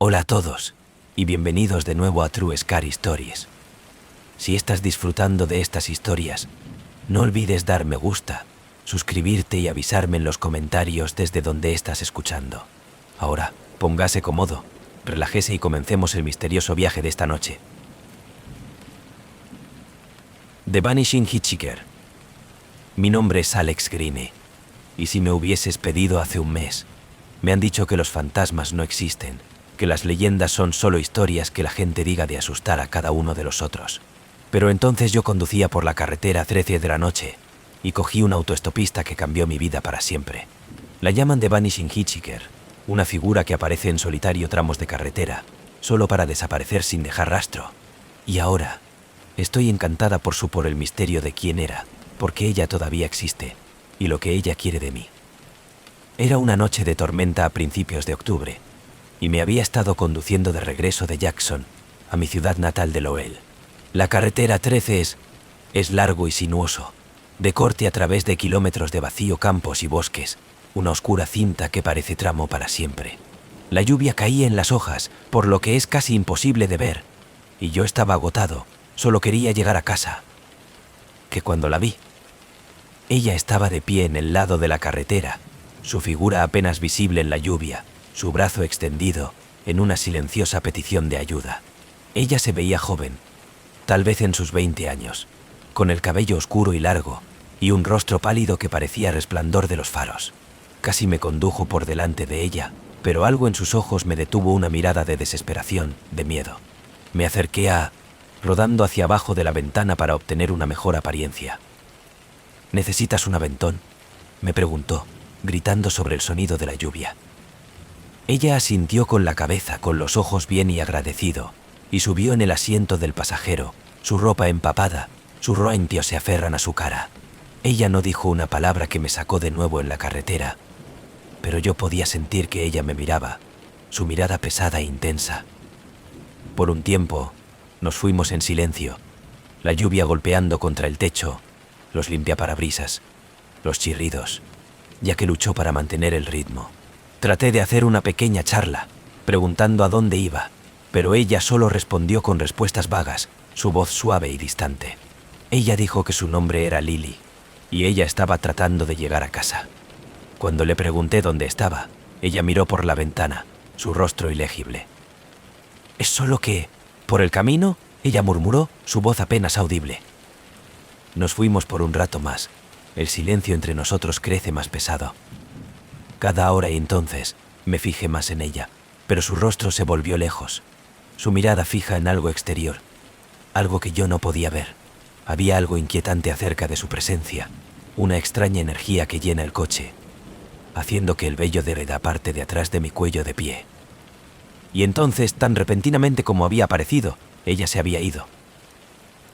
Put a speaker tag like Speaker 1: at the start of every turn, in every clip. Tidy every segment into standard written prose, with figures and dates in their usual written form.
Speaker 1: Hola a todos, y bienvenidos de nuevo a True Scary Stories. Si estás disfrutando de estas historias, no olvides dar me gusta, suscribirte y avisarme en los comentarios desde donde estás escuchando. Ahora, póngase cómodo, relájese y comencemos el misterioso viaje de esta noche. The Vanishing Hitchhiker. Mi nombre es Alex Greene, y si me hubieses pedido hace un mes, me han dicho que los fantasmas no existen, que las leyendas son solo historias que la gente diga de asustar a cada uno de los otros. Pero entonces yo conducía por la carretera 13 de la noche y cogí un autoestopista que cambió mi vida para siempre. La llaman The Vanishing Hitchhiker, una figura que aparece en solitario tramos de carretera, solo para desaparecer sin dejar rastro. Y ahora, estoy encantada por el misterio de quién era, porque ella todavía existe, y lo que ella quiere de mí. Era una noche de tormenta a principios de octubre, y me había estado conduciendo de regreso de Jackson a mi ciudad natal de Lowell. La carretera 13 es largo y sinuoso, de corte a través de kilómetros de vacío, campos y bosques, una oscura cinta que parece tramo para siempre. La lluvia caía en las hojas, por lo que es casi imposible de ver, y yo estaba agotado, solo quería llegar a casa. Que cuando la vi, ella estaba de pie en el lado de la carretera, su figura apenas visible en la lluvia, su brazo extendido en una silenciosa petición de ayuda. Ella se veía joven, tal vez en sus 20 años, con el cabello oscuro y largo y un rostro pálido que parecía resplandor de los faros. Casi me condujo por delante de ella, pero algo en sus ojos me detuvo, una mirada de desesperación, de miedo. Me acerqué rodando hacia abajo de la ventana para obtener una mejor apariencia. ¿Necesitas un aventón?, me preguntó, gritando sobre el sonido de la lluvia. Ella asintió con la cabeza, con los ojos bien y agradecido, y subió en el asiento del pasajero, su ropa empapada, sus roentios se aferran a su cara. Ella no dijo una palabra, que me sacó de nuevo en la carretera, pero yo podía sentir que ella me miraba, su mirada pesada e intensa. Por un tiempo, nos fuimos en silencio, la lluvia golpeando contra el techo, los limpiaparabrisas, los chirridos, ya que luchó para mantener el ritmo. Traté de hacer una pequeña charla, preguntando a dónde iba, pero ella solo respondió con respuestas vagas, su voz suave y distante. Ella dijo que su nombre era Lily, y ella estaba tratando de llegar a casa. Cuando le pregunté dónde estaba, ella miró por la ventana, su rostro ilegible. «¿Es solo que, por el camino?», ella murmuró, su voz apenas audible. Nos fuimos por un rato más. El silencio entre nosotros crece más pesado. Cada hora y entonces me fijé más en ella, pero su rostro se volvió lejos, su mirada fija en algo exterior, algo que yo no podía ver. Había algo inquietante acerca de su presencia, una extraña energía que llena el coche, haciendo que el vello de la parte de atrás de mi cuello de pie. Y entonces, tan repentinamente como había aparecido, ella se había ido.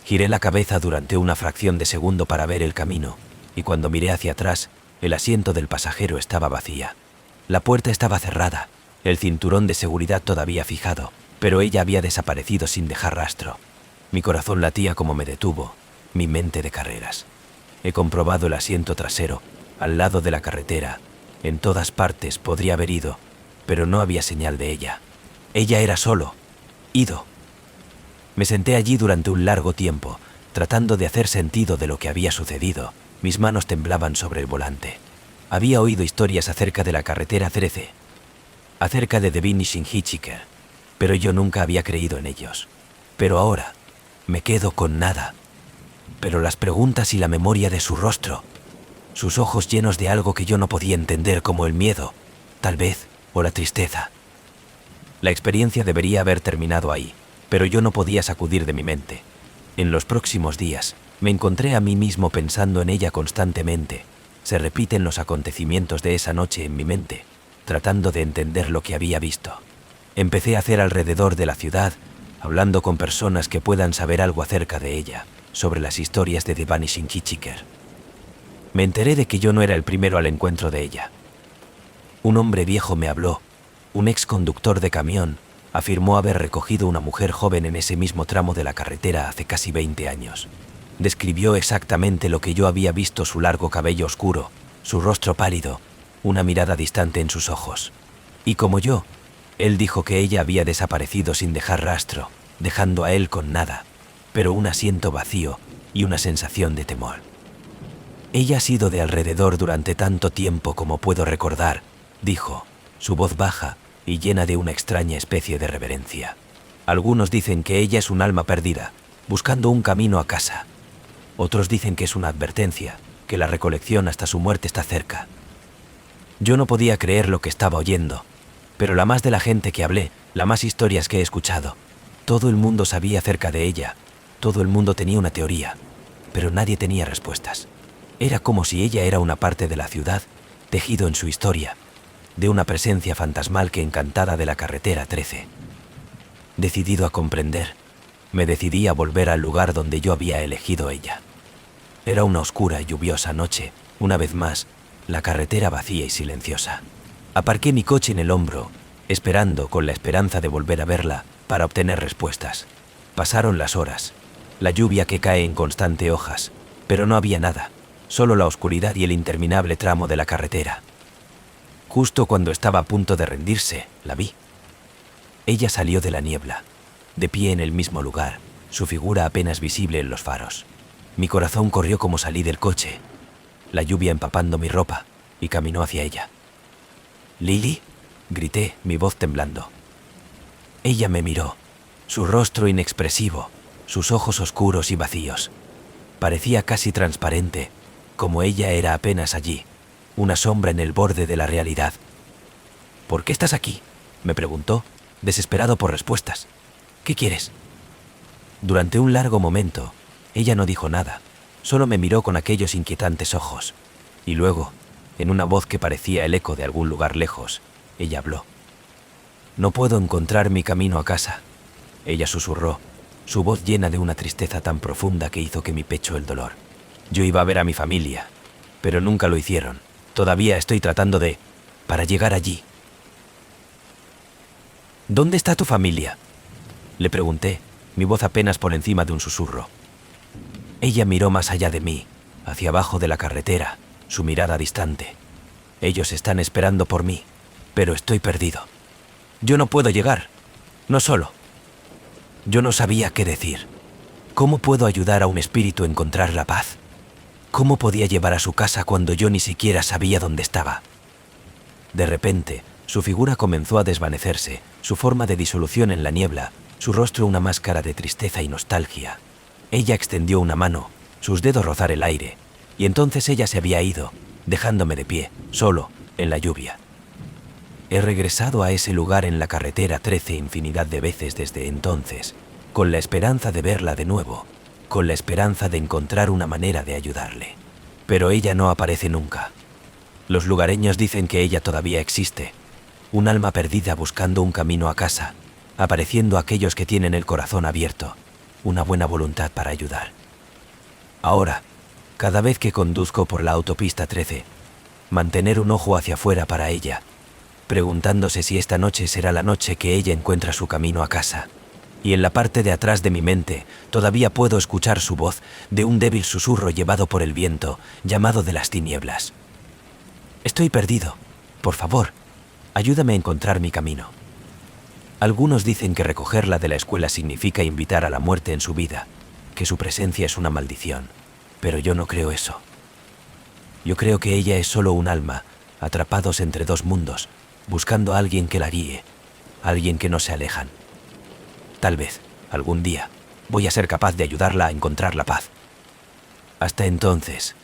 Speaker 1: Giré la cabeza durante una fracción de segundo para ver el camino, y cuando miré hacia atrás, el asiento del pasajero estaba vacía. La puerta estaba cerrada, el cinturón de seguridad todavía fijado, pero ella había desaparecido sin dejar rastro. Mi corazón latía como me detuvo, mi mente de carreras. He comprobado el asiento trasero, al lado de la carretera. En todas partes podría haber ido, pero no había señal de ella. Ella era solo, ido. Me senté allí durante un largo tiempo, tratando de hacer sentido de lo que había sucedido. Mis manos temblaban sobre el volante. Había oído historias acerca de la carretera 13, acerca de The Vanishing Hitchhiker, pero yo nunca había creído en ellos. Pero ahora me quedo con nada. Pero las preguntas y la memoria de su rostro, sus ojos llenos de algo que yo no podía entender, como el miedo, tal vez, o la tristeza. La experiencia debería haber terminado ahí, pero yo no podía sacudir de mi mente. En los próximos días, me encontré a mí mismo pensando en ella constantemente. Se repiten los acontecimientos de esa noche en mi mente, tratando de entender lo que había visto. Empecé a hacer alrededor de la ciudad, hablando con personas que puedan saber algo acerca de ella, sobre las historias de The Vanishing Hitchhiker. Me enteré de que yo no era el primero al encuentro de ella. Un hombre viejo me habló, un ex conductor de camión, afirmó haber recogido una mujer joven en ese mismo tramo de la carretera hace casi 20 años. Describió exactamente lo que yo había visto: su largo cabello oscuro, su rostro pálido, una mirada distante en sus ojos. Y como yo, Él dijo que ella había desaparecido sin dejar rastro, dejando a él con nada, pero un asiento vacío y una sensación de temor. Ella ha sido de alrededor durante tanto tiempo como puedo recordar, dijo, su voz baja y llena de una extraña especie de reverencia. Algunos dicen que ella es un alma perdida, buscando un camino a casa. Otros dicen que es una advertencia, que la recolección hasta su muerte está cerca. Yo no podía creer lo que estaba oyendo, pero la más de la gente que hablé, la más historias que he escuchado, todo el mundo sabía acerca de ella, todo el mundo tenía una teoría, pero nadie tenía respuestas. Era como si ella era una parte de la ciudad, tejido en su historia, de una presencia fantasmal que encantada de la carretera 13. Decidido a comprender, me decidí a volver al lugar donde yo había elegido ella. Era una oscura y lluviosa noche, una vez más, la carretera vacía y silenciosa. Aparqué mi coche en el hombro, esperando con la esperanza de volver a verla para obtener respuestas. Pasaron las horas, la lluvia que cae en constante hojas, pero no había nada, solo la oscuridad y el interminable tramo de la carretera. Justo cuando estaba a punto de rendirse, la vi. Ella salió de la niebla, de pie en el mismo lugar, su figura apenas visible en los faros. Mi corazón corrió como salí del coche, la lluvia empapando mi ropa, y caminó hacia ella. «¿Lily?», grité, mi voz temblando. Ella me miró, su rostro inexpresivo, sus ojos oscuros y vacíos. Parecía casi transparente, como ella era apenas allí, una sombra en el borde de la realidad. «¿Por qué estás aquí?», me preguntó, desesperado por respuestas. «¿Qué quieres?». Durante un largo momento, ella no dijo nada, solo me miró con aquellos inquietantes ojos, y luego, en una voz que parecía el eco de algún lugar lejos, ella habló. «No puedo encontrar mi camino a casa», ella susurró, su voz llena de una tristeza tan profunda que hizo que mi pecho el dolor. Yo iba a ver a mi familia, pero nunca lo hicieron. Todavía estoy tratando para llegar allí. «¿Dónde está tu familia?», le pregunté, mi voz apenas por encima de un susurro. Ella miró más allá de mí, hacia abajo de la carretera, su mirada distante. «Ellos están esperando por mí, pero estoy perdido. Yo no puedo llegar, no solo». Yo no sabía qué decir. ¿Cómo puedo ayudar a un espíritu a encontrar la paz? ¿Cómo podía llevar a su casa cuando yo ni siquiera sabía dónde estaba? De repente, su figura comenzó a desvanecerse, su forma de disolución en la niebla, su rostro una máscara de tristeza y nostalgia. Ella extendió una mano, sus dedos rozar el aire, y entonces ella se había ido, dejándome de pie, solo, en la lluvia. He regresado a ese lugar en la carretera 13 infinidad de veces desde entonces, con la esperanza de verla de nuevo, con la esperanza de encontrar una manera de ayudarle. Pero ella no aparece nunca. Los lugareños dicen que ella todavía existe, un alma perdida buscando un camino a casa, apareciendo a aquellos que tienen el corazón abierto, una buena voluntad para ayudar. Ahora, cada vez que conduzco por la autopista 13, mantener un ojo hacia afuera para ella, preguntándose si esta noche será la noche que ella encuentra su camino a casa. Y en la parte de atrás de mi mente todavía puedo escuchar su voz de un débil susurro llevado por el viento, llamado de las tinieblas. «Estoy perdido. Por favor, ayúdame a encontrar mi camino». Algunos dicen que recogerla de la escuela significa invitar a la muerte en su vida, que su presencia es una maldición, pero yo no creo eso. Yo creo que ella es solo un alma, atrapados entre dos mundos, buscando a alguien que la guíe, alguien que no se alejan. Tal vez, algún día, voy a ser capaz de ayudarla a encontrar la paz. Hasta entonces,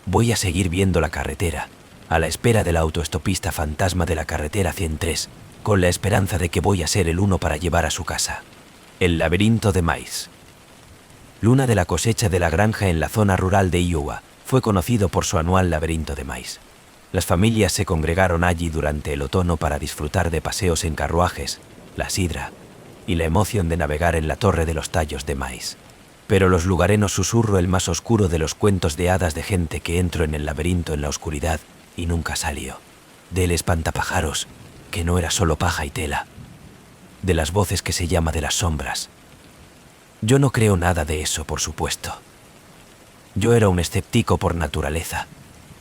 Speaker 1: voy a seguir viendo la carretera, a la espera del autoestopista fantasma de la carretera 103, con la esperanza de que voy a ser el uno para llevar a su casa. El laberinto de maíz. Luna de la cosecha de la granja en la zona rural de Iowa fue conocido por su anual laberinto de maíz. Las familias se congregaron allí durante el otoño para disfrutar de paseos en carruajes, la sidra y la emoción de navegar en la torre de los tallos de maíz. Pero los lugareños susurro el más oscuro de los cuentos de hadas de gente que entró en el laberinto en la oscuridad y nunca salió. Del espantapájaros, que no era solo paja y tela. De las voces que se llama de las sombras. Yo no creo nada de eso, por supuesto. Yo era un escéptico por naturaleza,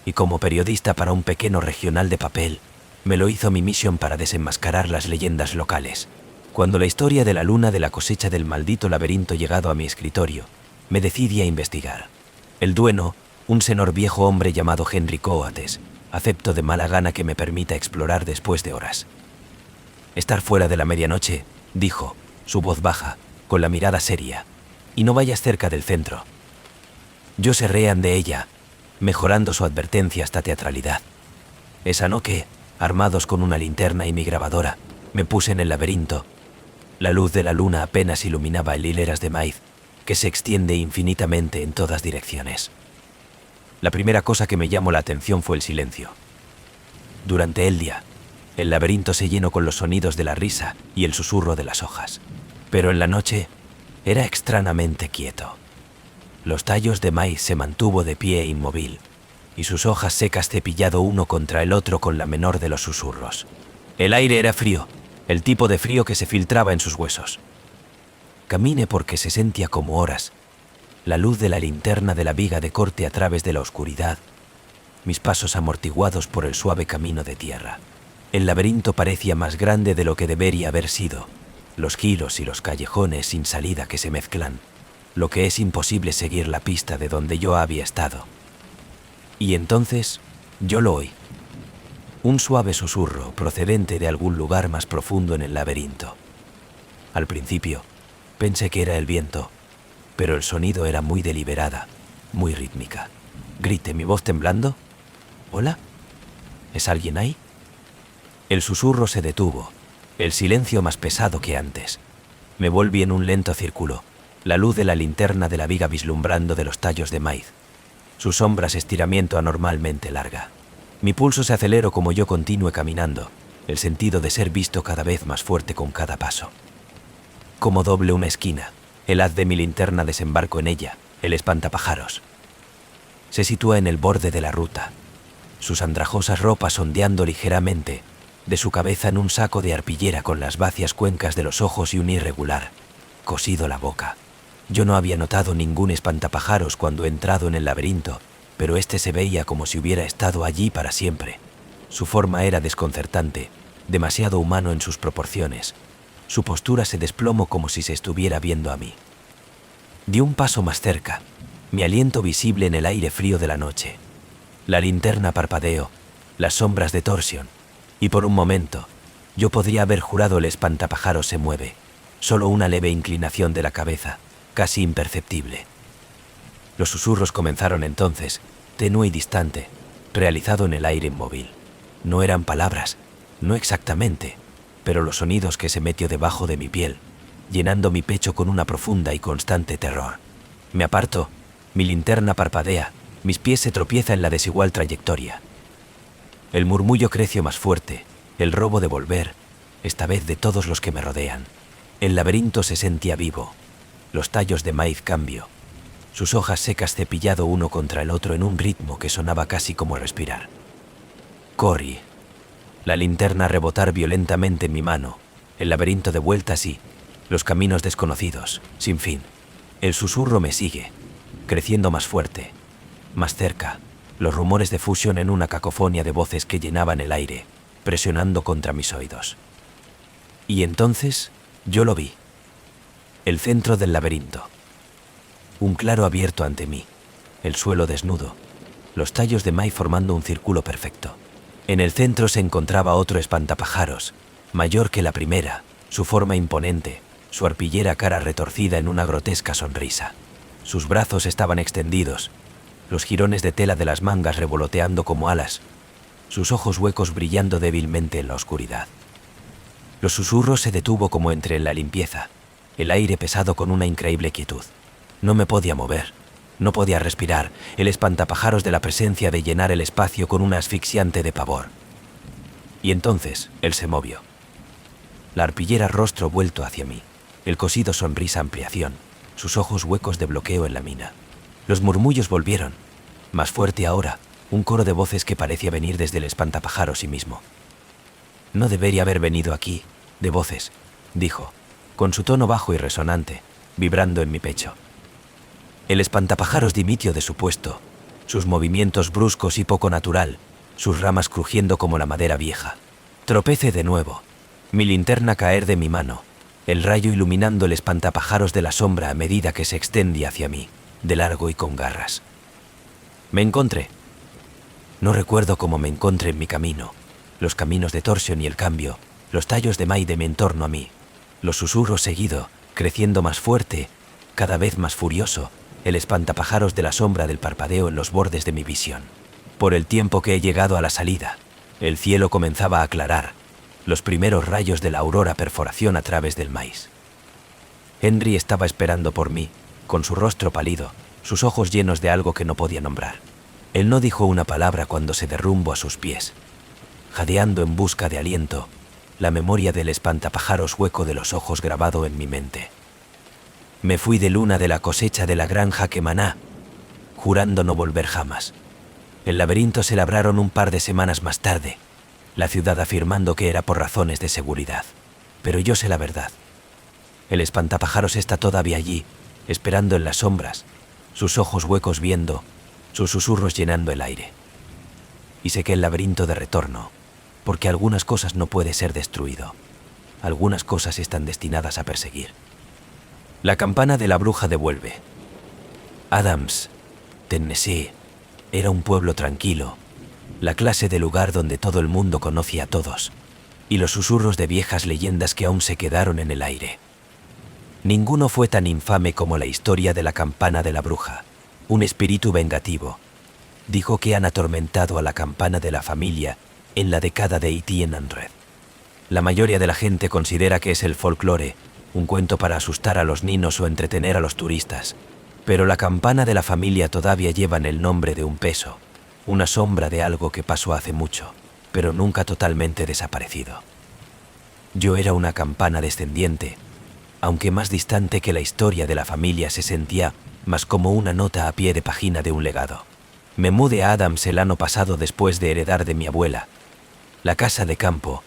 Speaker 1: y como periodista para un pequeño regional de papel, Me lo hizo mi misión para desenmascarar las leyendas locales. Cuando la historia de la luna de la cosecha del maldito laberinto llegado a mi escritorio, me decidí a investigar. El dueño, un señor viejo hombre llamado Henry Coates, aceptó de mala gana que me permita explorar después de horas. Estar fuera de la medianoche, dijo, su voz baja, con la mirada seria, y no vayas cerca del centro. Yo se reían de ella, mejorando su advertencia hasta teatralidad. Esa noche, armados con una linterna y mi grabadora, me puse en el laberinto. La luz de la luna apenas iluminaba el hileras de maíz, que se extiende infinitamente en todas direcciones. La primera cosa que me llamó la atención fue el silencio. Durante el día, el laberinto se llenó con los sonidos de la risa y el susurro de las hojas. Pero en la noche, era extrañamente quieto. Los tallos de maíz se mantuvo de pie inmóvil, y sus hojas secas cepillado uno contra el otro con la menor de los susurros. El aire era frío, el tipo de frío que se filtraba en sus huesos. Caminé porque se sentía como horas, la luz de la linterna de la viga de corte a través de la oscuridad, mis pasos amortiguados por el suave camino de tierra. El laberinto parecía más grande de lo que debería haber sido, los giros y los callejones sin salida que se mezclan, lo que es imposible seguir la pista de donde yo había estado. Y entonces, yo lo oí. Un suave susurro procedente de algún lugar más profundo en el laberinto. Al principio, pensé que era el viento, pero el sonido era muy deliberada, muy rítmica. Grité, mi voz temblando. ¿Hola? ¿Es alguien ahí? El susurro se detuvo, el silencio más pesado que antes. Me volví en un lento círculo, la luz de la linterna de la viga vislumbrando de los tallos de maíz. Su sombra se estiramiento anormalmente larga. Mi pulso se aceleró como yo continué caminando, el sentido de ser visto cada vez más fuerte con cada paso. Como doble una esquina, el haz de mi linterna desembarco en ella, el espantapájaros. Se sitúa en el borde de la ruta, sus andrajosas ropas ondeando ligeramente, de su cabeza en un saco de arpillera con las vacias cuencas de los ojos y un irregular, cosido la boca. Yo no había notado ningún espantapájaros cuando he entrado en el laberinto, pero este se veía como si hubiera estado allí para siempre. Su forma era desconcertante, demasiado humano en sus proporciones. Su postura se desplomó como si se estuviera viendo a mí. Di un paso más cerca, mi aliento visible en el aire frío de la noche. La linterna parpadeó, las sombras de torsión, y por un momento, yo podría haber jurado el espantapájaros se mueve, solo una leve inclinación de la cabeza, casi imperceptible. Los susurros comenzaron entonces, tenue y distante, realizado en el aire inmóvil. No eran palabras, no exactamente, pero los sonidos que se metió debajo de mi piel, llenando mi pecho con una profunda y constante terror. Me aparto, mi linterna parpadea, mis pies se tropiezan en la desigual trayectoria. El murmullo creció más fuerte, el robo de volver, esta vez de todos los que me rodean. El laberinto se sentía vivo, los tallos de maíz cambio, sus hojas secas cepillado uno contra el otro en un ritmo que sonaba casi como respirar. Corrí. La linterna rebotar violentamente en mi mano, el laberinto de vueltas y los caminos desconocidos, sin fin. El susurro me sigue, creciendo más fuerte, más cerca, los rumores de fusión en una cacofonía de voces que llenaban el aire, presionando contra mis oídos. Y entonces, yo lo vi. El centro del laberinto. Un claro abierto ante mí, el suelo desnudo, los tallos de maíz formando un círculo perfecto. En el centro se encontraba otro espantapájaros, mayor que la primera, su forma imponente, su arpillera cara retorcida en una grotesca sonrisa. Sus brazos estaban extendidos, los jirones de tela de las mangas revoloteando como alas, sus ojos huecos brillando débilmente en la oscuridad. Los susurros se detuvo como entre en la limpieza, el aire pesado con una increíble quietud. No me podía mover, no podía respirar, el espantapájaros de la presencia de llenar el espacio con una asfixiante de pavor. Y entonces, él se movió. La arpillera rostro vuelto hacia mí, el cosido sonrisa ampliación, sus ojos huecos de bloqueo en la mina. Los murmullos volvieron, más fuerte ahora, un coro de voces que parecía venir desde el espantapájaros sí mismo. No debería haber venido aquí, de voces, dijo, con su tono bajo y resonante, vibrando en mi pecho. El espantapájaros dimitió de su puesto, sus movimientos bruscos y poco natural, sus ramas crujiendo como la madera vieja. Tropecé de nuevo. Mi linterna caer de mi mano, el rayo iluminando el espantapájaros de la sombra a medida que se extendía hacia mí, de largo y con garras. Me encontré. No recuerdo cómo me encontré en mi camino, los caminos de Torsion y el cambio, los tallos de Maidem en torno a mí, los susurros seguido, creciendo más fuerte, cada vez más furioso, el espantapájaros de la sombra del parpadeo en los bordes de mi visión. Por el tiempo que he llegado a la salida, el cielo comenzaba a aclarar, los primeros rayos de la aurora perforación a través del maíz. Henry estaba esperando por mí, con su rostro pálido, sus ojos llenos de algo que no podía nombrar. Él no dijo una palabra cuando se derrumbó a sus pies, jadeando en busca de aliento, la memoria del espantapájaros hueco de los ojos grabado en mi mente. Me fui de luna de la cosecha de la granja Quemaná, jurando no volver jamás. El laberinto se labraron un par de semanas más tarde, la ciudad afirmando que era por razones de seguridad. Pero yo sé la verdad. El espantapájaros está todavía allí, esperando en las sombras, sus ojos huecos viendo, sus susurros llenando el aire. Y sé que el laberinto de retorno, porque algunas cosas no puede ser destruido, algunas cosas están destinadas a perseguir. La campana de la bruja devuelve. Adams, Tennessee, era un pueblo tranquilo, la clase de lugar donde todo el mundo conoce a todos, y los susurros de viejas leyendas que aún se quedaron en el aire. Ninguno fue tan infame como la historia de la campana de la bruja, un espíritu vengativo. Dijo que han atormentado a la campana de la familia en la década de Etienne Red. La mayoría de la gente considera que es el folclore, un cuento para asustar a los niños o entretener a los turistas, pero la campana de la familia todavía lleva el nombre de un peso, una sombra de algo que pasó hace mucho, pero nunca totalmente desaparecido. Yo era una campana descendiente, aunque más distante que la historia de la familia se sentía más como una nota a pie de página de un legado. Me mudé a Adams el año pasado después de heredar de mi abuela la casa de campo,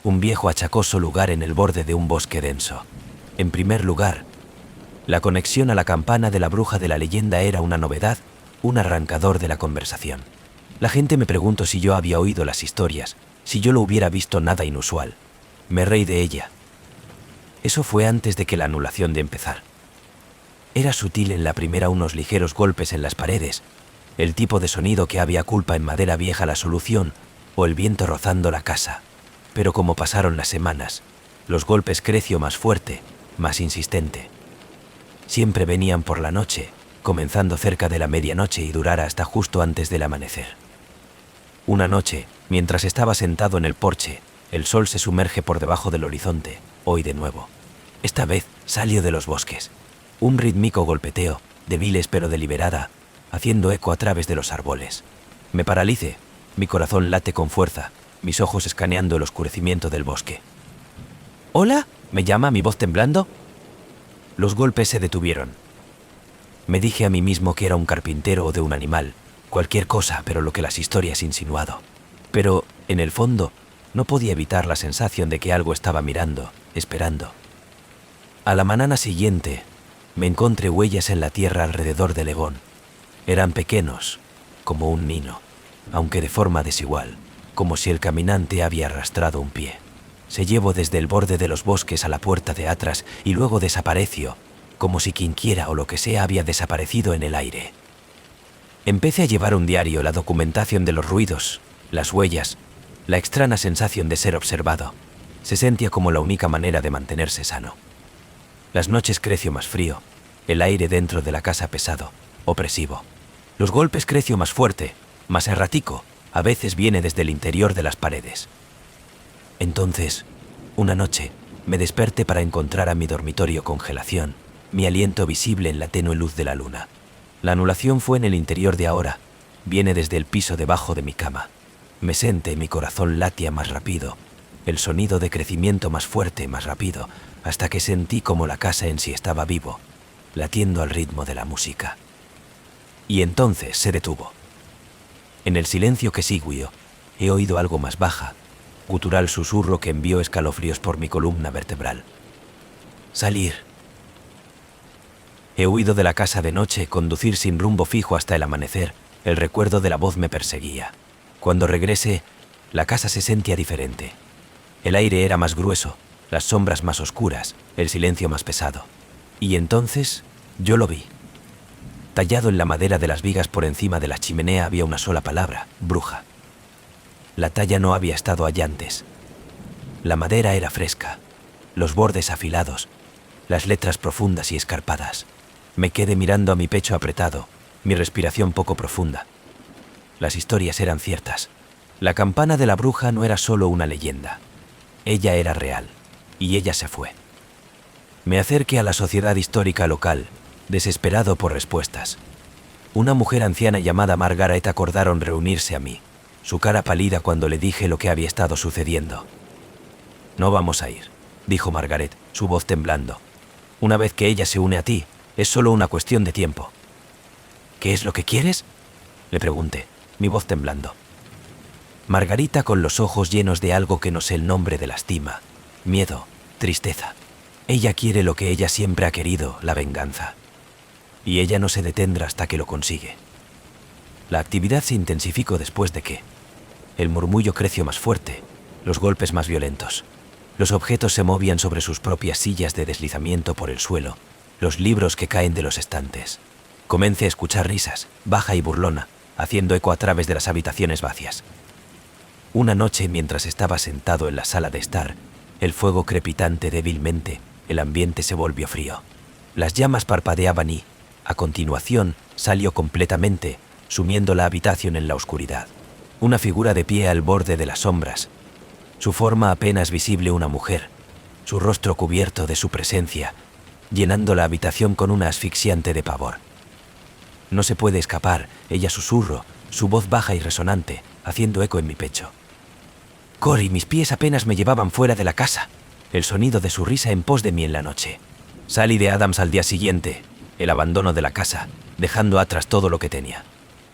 Speaker 1: un viejo achacoso lugar en el borde de un bosque denso. En primer lugar, la conexión a la campana de la bruja de la leyenda era una novedad, un arrancador de la conversación. La gente me preguntó si yo había oído las historias, si yo lo hubiera visto nada inusual. Me reí de ella. Eso fue antes de que la anulación de empezar. Era sutil en la primera unos ligeros golpes en las paredes, el tipo de sonido que había culpa en madera vieja la solución, o el viento rozando la casa. Pero como pasaron las semanas, los golpes creció más fuerte, más insistente. Siempre venían por la noche, comenzando cerca de la medianoche y durara hasta justo antes del amanecer. Una noche, mientras estaba sentado en el porche, el sol se sumerge por debajo del horizonte, hoy de nuevo. Esta vez salió de los bosques. Un rítmico golpeteo, débiles pero deliberada, haciendo eco a través de los árboles. Me paralicé, mi corazón late con fuerza, mis ojos escaneando el oscurecimiento del bosque. «¿Hola?» ¿me llama mi voz temblando? Los golpes se detuvieron. Me dije a mí mismo que era un carpintero o de un animal, cualquier cosa, pero lo que las historias insinuado. Pero, en el fondo, no podía evitar la sensación de que algo estaba mirando, esperando. A la mañana siguiente, me encontré huellas en la tierra alrededor del legón. Eran pequeños, como un nino, aunque de forma desigual, como si el caminante había arrastrado un pie. Se llevó desde el borde de los bosques a la puerta de atrás y luego desapareció, como si quienquiera o lo que sea había desaparecido en el aire. Empecé a llevar un diario, la documentación de los ruidos, las huellas, la extraña sensación de ser observado. Se sentía como la única manera de mantenerse sano. Las noches creció más frío, el aire dentro de la casa pesado, opresivo. Los golpes creció más fuerte, más errático, a veces viene desde el interior de las paredes. Entonces, una noche, me desperté para encontrar a mi dormitorio congelación, mi aliento visible en la tenue luz de la luna. La anulación fue en el interior de ahora, viene desde el piso debajo de mi cama. Me senté, mi corazón latía más rápido, el sonido de crecimiento más fuerte, más rápido, hasta que sentí como la casa en sí estaba vivo, latiendo al ritmo de la música. Y entonces se detuvo. En el silencio que siguió, he oído algo más baja, gutural susurro que envió escalofríos por mi columna vertebral. Salir. He huido de la casa de noche, conducir sin rumbo fijo hasta el amanecer, el recuerdo de la voz me perseguía. Cuando regresé, la casa se sentía diferente. El aire era más grueso, las sombras más oscuras, el silencio más pesado. Y entonces yo lo vi. Tallado en la madera de las vigas por encima de la chimenea había una sola palabra: bruja. La talla no había estado allá antes. La madera era fresca, los bordes afilados, las letras profundas y escarpadas. Me quedé mirando a mi pecho apretado, mi respiración poco profunda. Las historias eran ciertas. La campana de la bruja no era solo una leyenda. Ella era real, y ella se fue. Me acerqué a la sociedad histórica local, desesperado por respuestas. Una mujer anciana llamada Margaret acordaron reunirse a mí, su cara pálida cuando le dije lo que había estado sucediendo. «No vamos a ir», dijo Margaret, su voz temblando. «Una vez que ella se une a ti, es solo una cuestión de tiempo». «¿Qué es lo que quieres?», le pregunté, mi voz temblando. Margarita, con los ojos llenos de algo que no sé el nombre, de lastima, miedo, tristeza. Ella quiere lo que ella siempre ha querido, la venganza. Y ella no se detendrá hasta que lo consigue. La actividad se intensificó después de que el murmullo creció más fuerte, los golpes más violentos. Los objetos se movían sobre sus propias sillas de deslizamiento por el suelo, los libros que caen de los estantes. Comencé a escuchar risas, baja y burlona, haciendo eco a través de las habitaciones vacías. Una noche, mientras estaba sentado en la sala de estar, el fuego crepitante débilmente, el ambiente se volvió frío. Las llamas parpadeaban y, a continuación, salió completamente, sumiendo la habitación en la oscuridad. Una figura de pie al borde de las sombras, su forma apenas visible, una mujer, su rostro cubierto de su presencia, llenando la habitación con una asfixiante de pavor. «No se puede escapar», ella susurró, su voz baja y resonante, haciendo eco en mi pecho. «Cory, mis pies apenas me llevaban fuera de la casa», el sonido de su risa en pos de mí en la noche. Salí de Adams al día siguiente, el abandono de la casa, dejando atrás todo lo que tenía.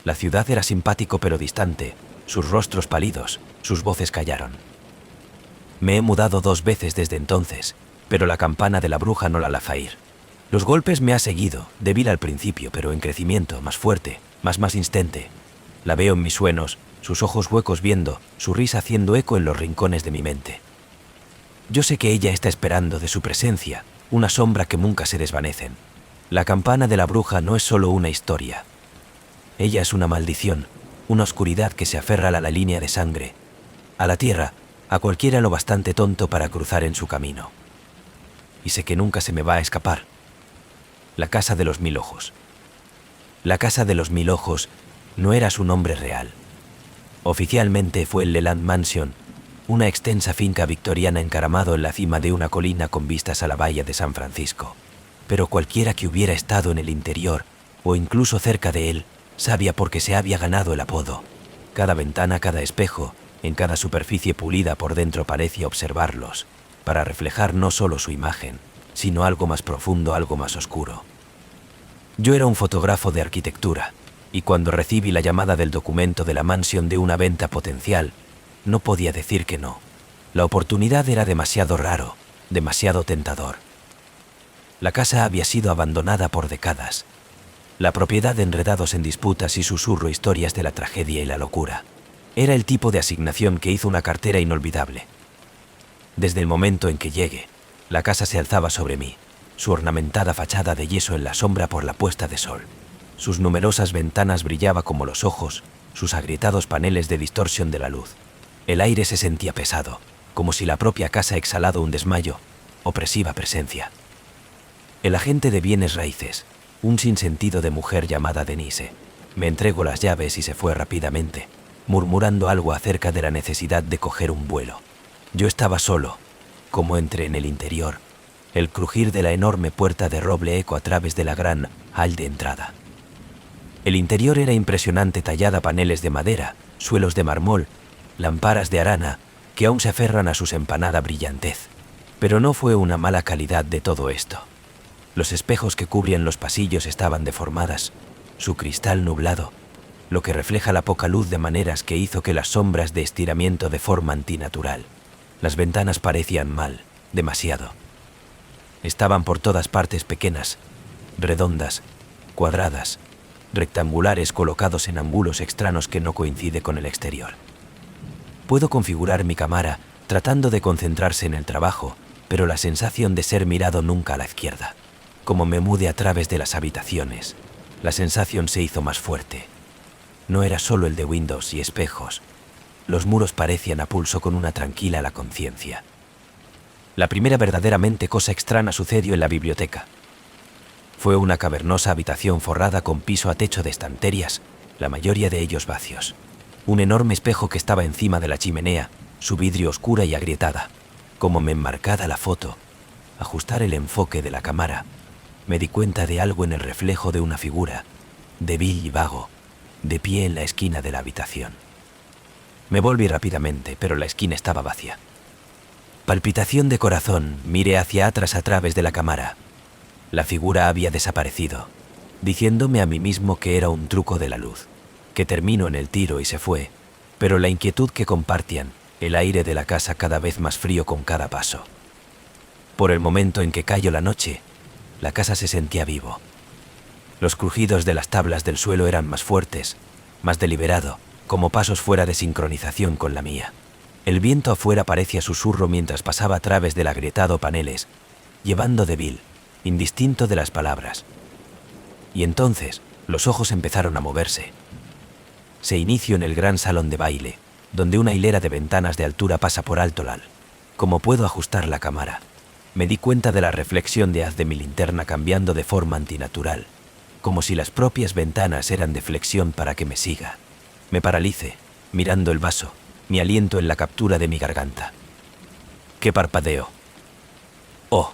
Speaker 1: La ciudad era simpático pero distante, sus rostros pálidos, sus voces callaron. Me he mudado 2 veces desde entonces, pero la campana de la bruja no la laza ir. Los golpes me ha seguido, débil al principio, pero en crecimiento, más fuerte, más insistente. La veo en mis sueños, sus ojos huecos viendo, su risa haciendo eco en los rincones de mi mente. Yo sé que ella está esperando de su presencia, una sombra que nunca se desvanecen. La campana de la bruja no es solo una historia. Ella es una maldición, una oscuridad que se aferra a la línea de sangre, a la tierra, a cualquiera lo bastante tonto para cruzar en su camino. Y sé que nunca se me va a escapar. La casa de los 1000 ojos. La casa de los 1000 ojos no era su nombre real. Oficialmente fue el Leland Mansion, una extensa finca victoriana encaramado en la cima de una colina con vistas a la bahía de San Francisco. Pero cualquiera que hubiera estado en el interior, o incluso cerca de él, sabía por qué se había ganado el apodo. Cada ventana, cada espejo, en cada superficie pulida por dentro parecía observarlos, para reflejar no solo su imagen, sino algo más profundo, algo más oscuro. Yo era un fotógrafo de arquitectura, y cuando recibí la llamada del documento de la mansión de una venta potencial, no podía decir que no. La oportunidad era demasiado raro, demasiado tentador. La casa había sido abandonada por décadas. La propiedad enredados en disputas y susurro historias de la tragedia y la locura. Era el tipo de asignación que hizo una cartera inolvidable. Desde el momento en que llegué, la casa se alzaba sobre mí, su ornamentada fachada de yeso en la sombra por la puesta de sol. Sus numerosas ventanas brillaban como los ojos, sus agrietados paneles de distorsión de la luz. El aire se sentía pesado, como si la propia casa exhalado un desmayo, opresiva presencia. El agente de bienes raíces, un sinsentido de mujer llamada Denise, me entregó las llaves y se fue rápidamente, murmurando algo acerca de la necesidad de coger un vuelo. Yo estaba solo, como entré en el interior. El crujir de la enorme puerta de roble eco a través de la gran hall de entrada. El interior era impresionante, tallada paneles de madera, suelos de mármol, lámparas de arana que aún se aferran a su empanada brillantez. Pero no fue una mala calidad de todo esto. Los espejos que cubrían los pasillos estaban deformadas, su cristal nublado, lo que refleja la poca luz de maneras que hizo que las sombras de estiramiento de forma antinatural. Las ventanas parecían mal, demasiado. Estaban por todas partes pequeñas, redondas, cuadradas, rectangulares colocados en ángulos extraños que no coincide con el exterior. Puedo configurar mi cámara tratando de concentrarse en el trabajo, pero la sensación de ser mirado nunca a la izquierda. Como me mudé a través de las habitaciones, la sensación se hizo más fuerte. No era solo el de Windows y espejos. Los muros parecían a pulso con una tranquila la conciencia. La primera verdaderamente cosa extraña sucedió en la biblioteca. Fue una cavernosa habitación forrada con piso a techo de estanterías, la mayoría de ellos vacios. Un enorme espejo que estaba encima de la chimenea, su vidrio oscura y agrietada. Como me enmarcada la foto, ajustar el enfoque de la cámara, me di cuenta de algo en el reflejo de una figura, débil y vago, de pie en la esquina de la habitación. Me volví rápidamente, pero la esquina estaba vacía. Palpitación de corazón, miré hacia atrás a través de la cámara. La figura había desaparecido, diciéndome a mí mismo que era un truco de la luz, que terminó en el tiro y se fue, pero la inquietud que compartían, el aire de la casa cada vez más frío con cada paso. Por el momento en que cayó la noche, la casa se sentía vivo. Los crujidos de las tablas del suelo eran más fuertes, más deliberado, como pasos fuera de sincronización con la mía. El viento afuera parecía susurro mientras pasaba a través del agrietado paneles, llevando débil, indistinto de las palabras. Y entonces, los ojos empezaron a moverse. Se inició en el gran salón de baile, donde una hilera de ventanas de altura pasa por alto la. Como puedo ajustar la cámara, me di cuenta de la reflexión de haz de mi linterna cambiando de forma antinatural, como si las propias ventanas eran de flexión para que me siga. Me paralicé, mirando el vaso, mi aliento en la captura de mi garganta. ¡Qué parpadeo! ¡Oh!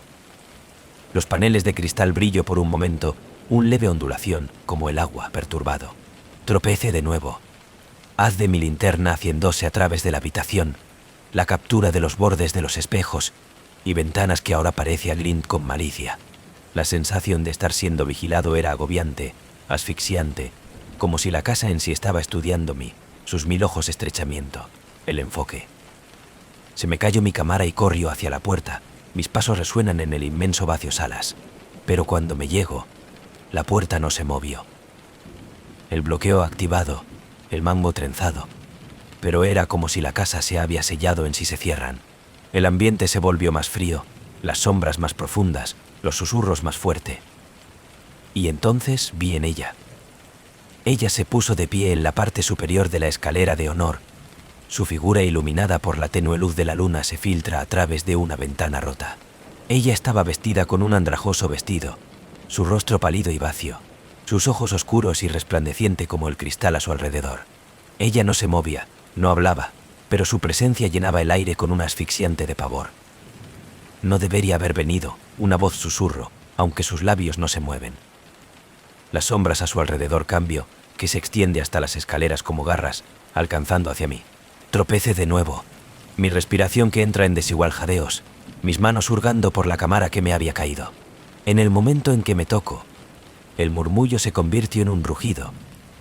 Speaker 1: Los paneles de cristal brilló por un momento, un leve ondulación, como el agua, perturbado. Tropecé de nuevo. Haz de mi linterna haciéndose a través de la habitación, la captura de los bordes de los espejos y ventanas que ahora parecía glint con malicia. La sensación de estar siendo vigilado era agobiante, asfixiante, como si la casa en sí estaba estudiando sus 1000 ojos estrechamiento, el enfoque. Se me cayó mi cámara y corrió hacia la puerta. Mis pasos resuenan en el inmenso vacío salas, pero cuando me llego, la puerta no se movió. El bloqueo activado, el mango trenzado, pero era como si la casa se había sellado en si se cierran. El ambiente se volvió más frío, las sombras más profundas, los susurros más fuerte. Y entonces vi en ella. Ella se puso de pie en la parte superior de la escalera de honor. Su figura iluminada por la tenue luz de la luna se filtra a través de una ventana rota. Ella estaba vestida con un andrajoso vestido, su rostro pálido y vacío, sus ojos oscuros y resplandeciente como el cristal a su alrededor. Ella no se movía, no hablaba, pero su presencia llenaba el aire con un asfixiante de pavor. No debería haber venido, una voz susurro, aunque sus labios no se mueven. Las sombras a su alrededor cambio, que se extiende hasta las escaleras como garras, alcanzando hacia mí. Tropecé de nuevo, mi respiración que entra en desigual jadeos, mis manos hurgando por la cámara que me había caído. En el momento en que me toco, el murmullo se convirtió en un rugido,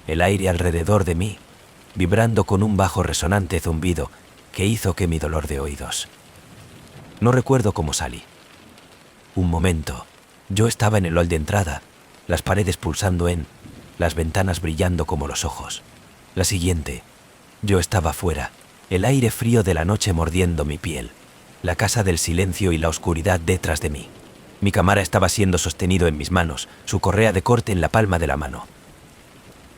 Speaker 1: el aire alrededor de mí, vibrando con un bajo resonante zumbido que hizo que mi dolor de oídos. No recuerdo cómo salí. Un momento, yo estaba en el hall de entrada, las paredes pulsando las ventanas brillando como los ojos. La siguiente, yo estaba fuera, el aire frío de la noche mordiendo mi piel, la casa del silencio y la oscuridad detrás de mí. Mi cámara estaba siendo sostenido en mis manos, su correa de corte en la palma de la mano.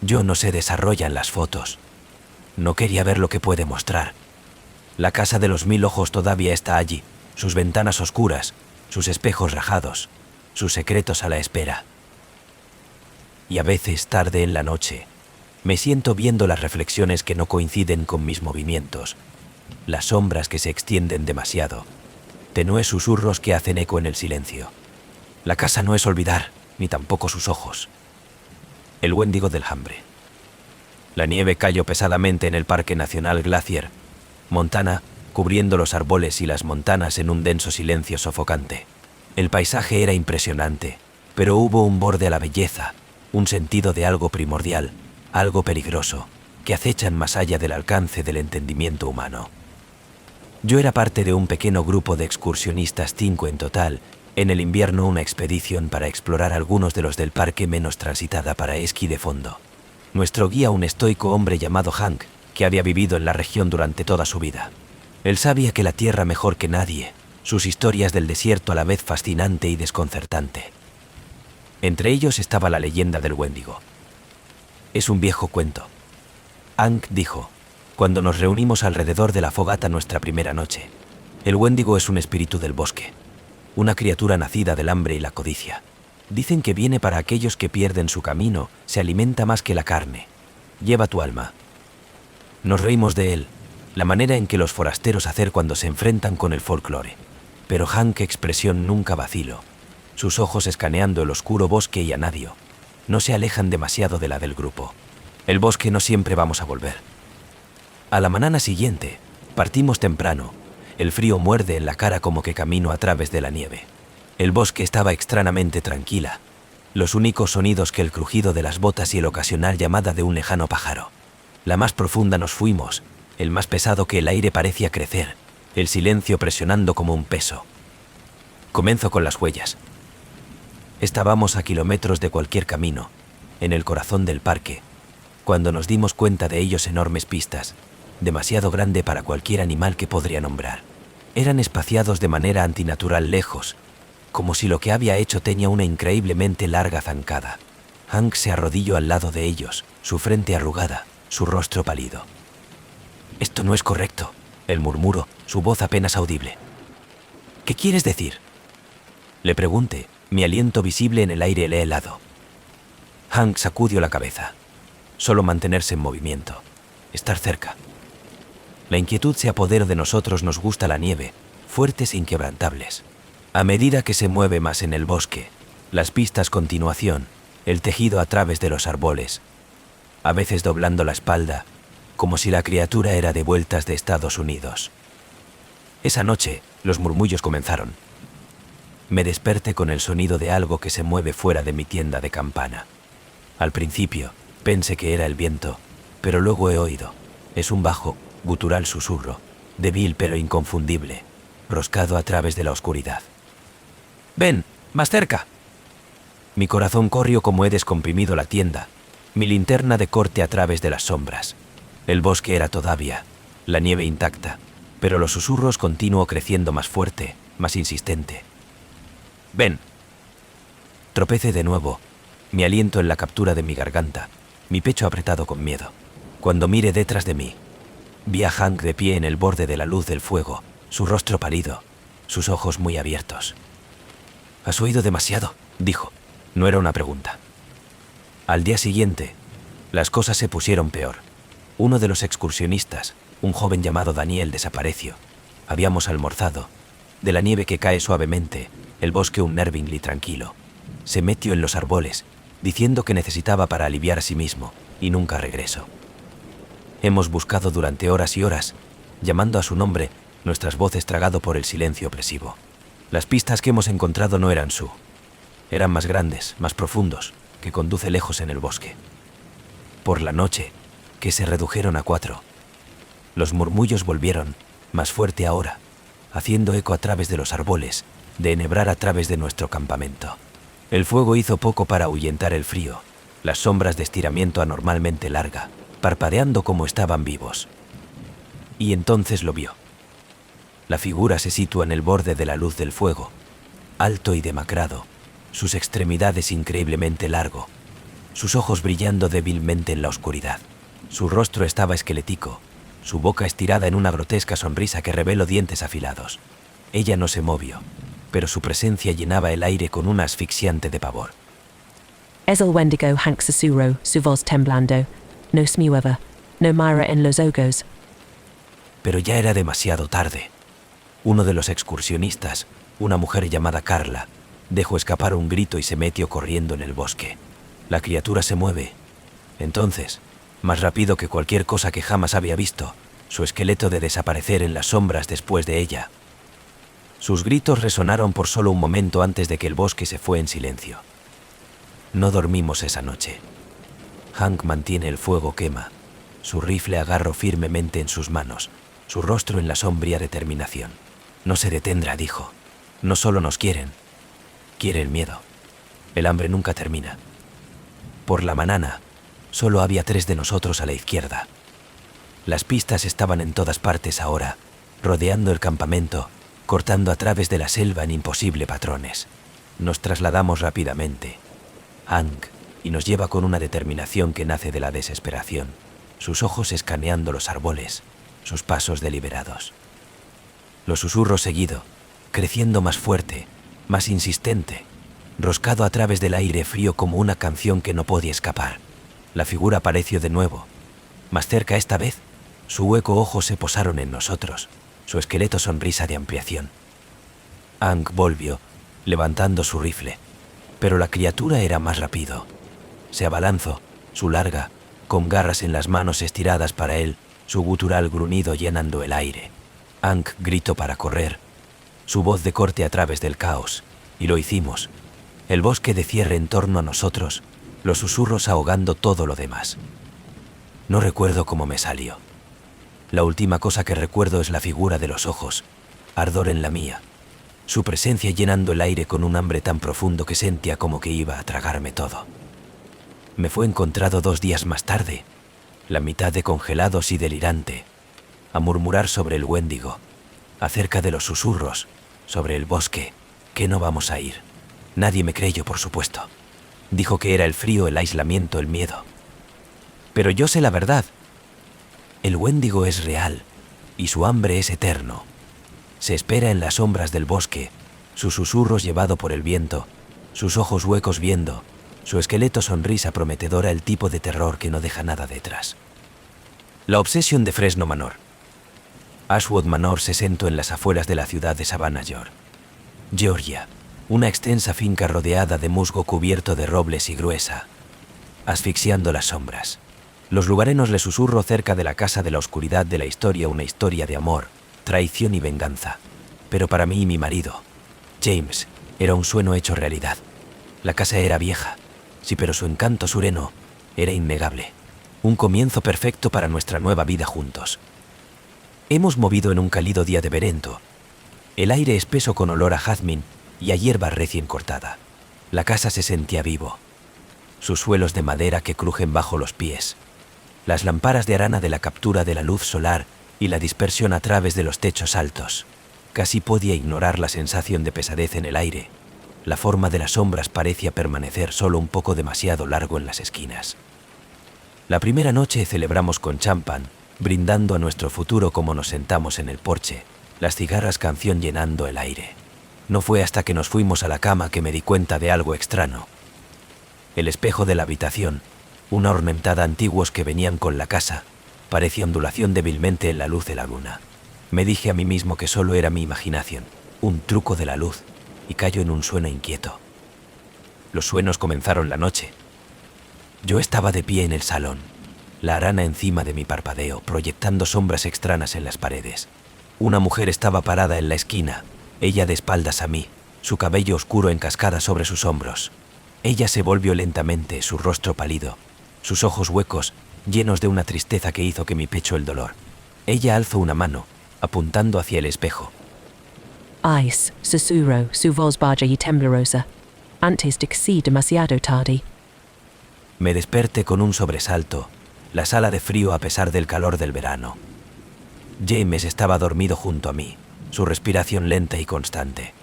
Speaker 1: Yo no se desarrollan las fotos. No quería ver lo que puede mostrar. La casa de los 1000 ojos todavía está allí, sus ventanas oscuras, sus espejos rajados, sus secretos a la espera. Y a veces, tarde en la noche, me siento viendo las reflexiones que no coinciden con mis movimientos, las sombras que se extienden demasiado, tenues susurros que hacen eco en el silencio. La casa no es olvidar, ni tampoco sus ojos. El Wendigo del Hambre. La nieve cayó pesadamente en el Parque Nacional Glacier, Montana, cubriendo los árboles y las montañas en un denso silencio sofocante. El paisaje era impresionante, pero hubo un borde a la belleza, un sentido de algo primordial, algo peligroso, que acechan más allá del alcance del entendimiento humano. Yo era parte de un pequeño grupo de excursionistas, 5 en total, en el invierno una expedición para explorar algunos de los del parque menos transitada para esquí de fondo. Nuestro guía, un estoico hombre llamado Hank, que había vivido en la región durante toda su vida. Él sabía que la tierra mejor que nadie, sus historias del desierto a la vez fascinante y desconcertante. Entre ellos estaba la leyenda del Wendigo. Es un viejo cuento. Hank dijo, cuando nos reunimos alrededor de la fogata nuestra primera noche. El Wendigo es un espíritu del bosque, una criatura nacida del hambre y la codicia. Dicen que viene para aquellos que pierden su camino, se alimenta más que la carne. Lleva tu alma. Nos reímos de él, la manera en que los forasteros hacen cuando se enfrentan con el folclore. Pero Hank expresión nunca vaciló, sus ojos escaneando el oscuro bosque y a nadie. No se alejan demasiado de la del grupo. El bosque no siempre vamos a volver. A la mañana siguiente, partimos temprano. El frío muerde en la cara como que camino a través de la nieve. El bosque estaba extrañamente tranquila. Los únicos sonidos que el crujido de las botas y el ocasional llamada de un lejano pájaro. La más profunda nos fuimos, el más pesado que el aire parecía crecer, el silencio presionando como un peso. Comienzo con las huellas. Estábamos a kilómetros de cualquier camino, en el corazón del parque, cuando nos dimos cuenta de ellos enormes pistas, demasiado grande para cualquier animal que podría nombrar. Eran espaciados de manera antinatural lejos, como si lo que había hecho tenía una increíblemente larga zancada. Hank se arrodilló al lado de ellos, su frente arrugada, su rostro pálido. «Esto no es correcto», él murmuró, su voz apenas audible. «¿Qué quieres decir?». Le pregunté, mi aliento visible en el aire le helado. Hank sacudió la cabeza. Solo mantenerse en movimiento, estar cerca. La inquietud se apoderó de nosotros, nos gusta la nieve, fuertes e inquebrantables. A medida que se mueve más en el bosque, las pistas continuación, el tejido a través de los árboles, a veces doblando la espalda, como si la criatura era de vueltas de Estados Unidos. Esa noche, los murmullos comenzaron. Me desperté con el sonido de algo que se mueve fuera de mi tienda de campana. Al principio, pensé que era el viento, pero luego he oído. Es un bajo, gutural susurro, débil pero inconfundible, roscado a través de la oscuridad. «Ven, más cerca». Mi corazón corrió como he descomprimido la tienda, mi linterna de corte a través de las sombras. El bosque era todavía, la nieve intacta, pero los susurros continuó creciendo más fuerte, más insistente. «Ven». Tropecé de nuevo, mi aliento en la captura de mi garganta, mi pecho apretado con miedo. Cuando miré detrás de mí, vi a Hank de pie en el borde de la luz del fuego, su rostro pálido, sus ojos muy abiertos. «Has oído demasiado», dijo. No era una pregunta. Al día siguiente, las cosas se pusieron peor. Uno de los excursionistas, un joven llamado Daniel, desapareció. Habíamos almorzado. De la nieve que cae suavemente, el bosque un Nervingly tranquilo. Se metió en los árboles, diciendo que necesitaba para aliviar a sí mismo, y nunca regresó. Hemos buscado durante horas y horas, llamando a su nombre, nuestras voces tragado por el silencio opresivo. Las pistas que hemos encontrado no eran su. Eran más grandes, más profundos, que conduce lejos en el bosque. Por la noche, que se redujeron a 4. Los murmullos volvieron, más fuerte ahora, haciendo eco a través de los árboles, de enhebrar a través de nuestro campamento. El fuego hizo poco para ahuyentar el frío, las sombras de estiramiento anormalmente larga, parpadeando como estaban vivos. Y entonces lo vio. La figura se sitúa en el borde de la luz del fuego, alto y demacrado, sus extremidades increíblemente largo, sus ojos brillando débilmente en la oscuridad. Su rostro estaba esquelético, su boca estirada en una grotesca sonrisa que reveló dientes afilados. Ella no se movió, pero su presencia llenaba el aire con una asfixiante de pavor.
Speaker 2: Es el Wendigo Hank susurró, su voz temblando. No smueva, no mira en los ojos.
Speaker 1: Pero ya era demasiado tarde. Uno de los excursionistas, una mujer llamada Carla, dejó escapar un grito y se metió corriendo en el bosque. La criatura se mueve. Entonces, más rápido que cualquier cosa que jamás había visto, su esqueleto de desaparecer en las sombras después de ella. Sus gritos resonaron por solo un momento antes de que el bosque se fue en silencio. No dormimos esa noche. Hank mantiene el fuego quema, su rifle agarró firmemente en sus manos, su rostro en la sombría determinación. No se detendrá, dijo. No solo nos quieren, quiere el miedo. El hambre nunca termina. Por la mañana, solo había 3 de nosotros a la izquierda. Las pistas estaban en todas partes ahora, rodeando el campamento, cortando a través de la selva en imposibles patrones. Nos trasladamos rápidamente. Aang, y nos lleva con una determinación que nace de la desesperación, sus ojos escaneando los árboles, sus pasos deliberados. Los susurros seguido, creciendo más fuerte, más insistente, roscado a través del aire frío como una canción que no podía escapar. La figura apareció de nuevo. Más cerca esta vez, su hueco ojos se posaron en nosotros, su esqueleto sonrisa de ampliación. Aang volvió, levantando su rifle, pero la criatura era más rápido. Se abalanzó, su larga, con garras en las manos estiradas para él, su gutural gruñido llenando el aire. Aang gritó para correr, su voz de corte a través del caos, y lo hicimos. El bosque de cierre en torno a nosotros, los susurros ahogando todo lo demás. No recuerdo cómo me salió. La última cosa que recuerdo es la figura de los ojos, ardor en la mía, su presencia llenando el aire con un hambre tan profundo que sentía como que iba a tragarme todo. Me fue encontrado 2 días más tarde, la mitad de congelados y delirante, a murmurar sobre el Wendigo, acerca de los susurros, sobre el bosque, que no vamos a ir. Nadie me creyó, por supuesto. Dijo que era el frío, el aislamiento, el miedo. Pero yo sé la verdad. El Wendigo es real, y su hambre es eterno. Se espera en las sombras del bosque, sus susurros llevado por el viento, sus ojos huecos viendo, su esqueleto sonrisa prometedora, el tipo de terror que no deja nada detrás. La obsesión de Fresno Manor. Ashwood Manor se sentó en las afueras de la ciudad de Savannah, Georgia, una extensa finca rodeada de musgo cubierto de robles y gruesa, asfixiando las sombras. Los lugareños le susurró cerca de la casa de la oscuridad de la historia, una historia de amor, traición y venganza. Pero para mí y mi marido, James, era un sueño hecho realidad. La casa era vieja, sí, pero su encanto sureno era innegable. Un comienzo perfecto para nuestra nueva vida juntos. Hemos movido en un cálido día de verano. El aire espeso con olor a jazmín y a hierba recién cortada. La casa se sentía vivo. Sus suelos de madera que crujen bajo los pies. Las lámparas de arana de la captura de la luz solar y la dispersión a través de los techos altos. Casi podía ignorar la sensación de pesadez en el aire. La forma de las sombras parecía permanecer solo un poco demasiado largo en las esquinas. La primera noche celebramos con champán, brindando a nuestro futuro como nos sentamos en el porche, las cigarras canción llenando el aire. No fue hasta que nos fuimos a la cama que me di cuenta de algo extraño. El espejo de la habitación, una ornamentada antiguos que venían con la casa, parecía ondulación débilmente en la luz de la luna. Me dije a mí mismo que solo era mi imaginación, un truco de la luz, y cayó en un sueño inquieto. Los sueños comenzaron la noche. Yo estaba de pie en el salón, la arana encima de mi parpadeo, proyectando sombras extrañas en las paredes. Una mujer estaba parada en la esquina, ella de espaldas a mí, su cabello oscuro en cascada sobre sus hombros. Ella se volvió lentamente, su rostro pálido, sus ojos huecos, llenos de una tristeza que hizo que mi pecho el dolor. Ella alzó una mano, apuntando hacia el espejo.
Speaker 2: Ice, susurro, su voz baja y temblorosa. Antes de que sea demasiado tarde.
Speaker 1: Me desperté con un sobresalto, la sala de frío a pesar del calor del verano. James estaba dormido junto a mí, su respiración lenta y constante.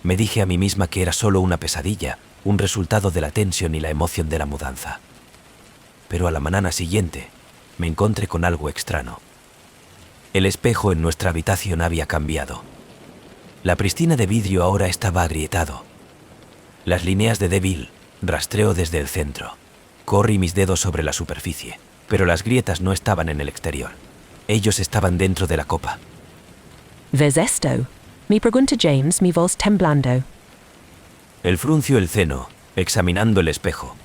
Speaker 1: Me dije a mí misma que era solo una pesadilla, un resultado de la tensión y la emoción de la mudanza. Pero a la mañana siguiente, me encontré con algo extraño. El espejo en nuestra habitación había cambiado. La pristina de vidrio ahora estaba agrietado. Las líneas de débil rastreo desde el centro. Corrí mis dedos sobre la superficie, pero las grietas no estaban en el exterior. Ellos estaban dentro de la copa.
Speaker 2: ¿Ves esto? Me pregunta James, mi voz temblando.
Speaker 1: Él frunció el ceno, examinando el espejo.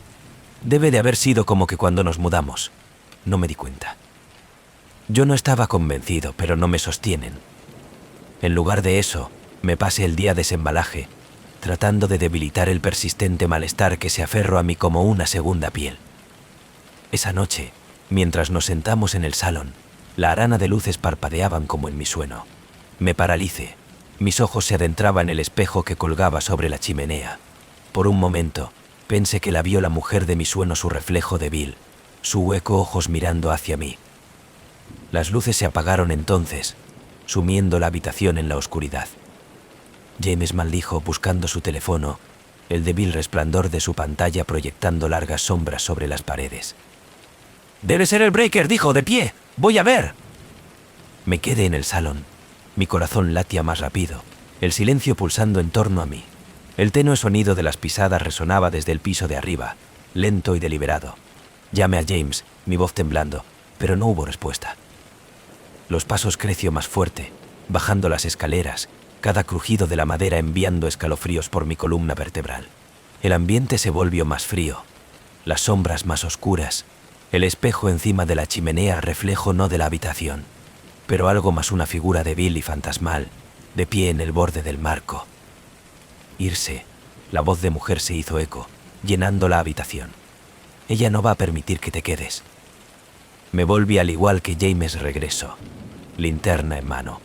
Speaker 1: Debe de haber sido como que cuando nos mudamos. No me di cuenta. Yo no estaba convencido, pero no me sostienen. En lugar de eso, me pasé el día desembalaje, tratando de debilitar el persistente malestar que se aferró a mí como una segunda piel. Esa noche, mientras nos sentamos en el salón, la arana de luces parpadeaban como en mi sueño. Me paralicé. Mis ojos se adentraban en el espejo que colgaba sobre la chimenea. Por un momento, pensé que la vio la mujer de mi sueño, su reflejo débil, su hueco ojos mirando hacia mí. Las luces se apagaron entonces, sumiendo la habitación en la oscuridad. James maldijo buscando su teléfono, el débil resplandor de su pantalla proyectando largas sombras sobre las paredes. «Debe ser el breaker», dijo, «de pie. Voy a ver». Me quedé en el salón. Mi corazón latía más rápido, el silencio pulsando en torno a mí. El tenue sonido de las pisadas resonaba desde el piso de arriba, lento y deliberado. Llamé a James, mi voz temblando, pero no hubo respuesta. Los pasos creció más fuerte, bajando las escaleras, cada crujido de la madera enviando escalofríos por mi columna vertebral. El ambiente se volvió más frío, las sombras más oscuras, el espejo encima de la chimenea reflejo no de la habitación, pero algo más una figura débil y fantasmal, de pie en el borde del marco. Irse, la voz de mujer se hizo eco, llenando la habitación. Ella no va a permitir que te quedes. Me volví al igual que James regresó, linterna en mano.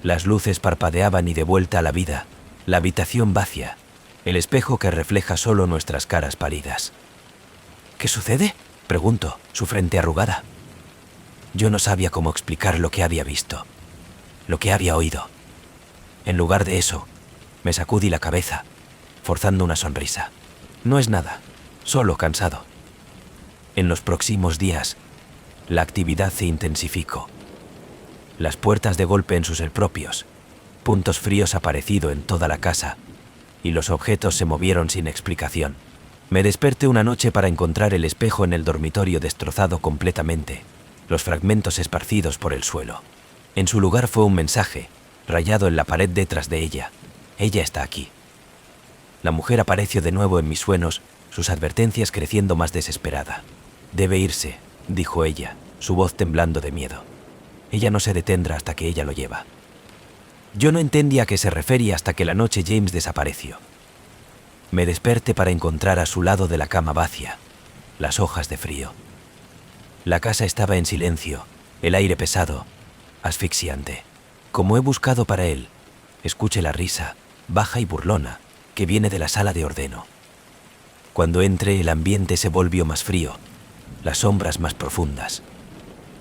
Speaker 1: Las luces parpadeaban y de vuelta a la vida, la habitación vacía, el espejo que refleja solo nuestras caras pálidas. ¿Qué sucede?, preguntó, su frente arrugada. Yo no sabía cómo explicar lo que había visto, lo que había oído. En lugar de eso, me sacudí la cabeza, forzando una sonrisa. No es nada, solo cansado. En los próximos días, la actividad se intensificó. Las puertas de golpe en sus propios, puntos fríos aparecido en toda la casa, y los objetos se movieron sin explicación. Me desperté una noche para encontrar el espejo en el dormitorio destrozado completamente, los fragmentos esparcidos por el suelo. En su lugar fue un mensaje, rayado en la pared detrás de ella. Ella está aquí. La mujer apareció de nuevo en mis sueños, sus advertencias creciendo más desesperada. Debe irse, dijo ella, su voz temblando de miedo. Ella no se detendrá hasta que ella lo lleva. Yo no entendía a qué se refería hasta que la noche James desapareció. Me desperté para encontrar a su lado de la cama vacía, las hojas de frío. La casa estaba en silencio, el aire pesado, asfixiante. Como he buscado para él, escuché la risa, baja y burlona, que viene de la sala de ordeno. Cuando entré, el ambiente se volvió más frío, las sombras más profundas.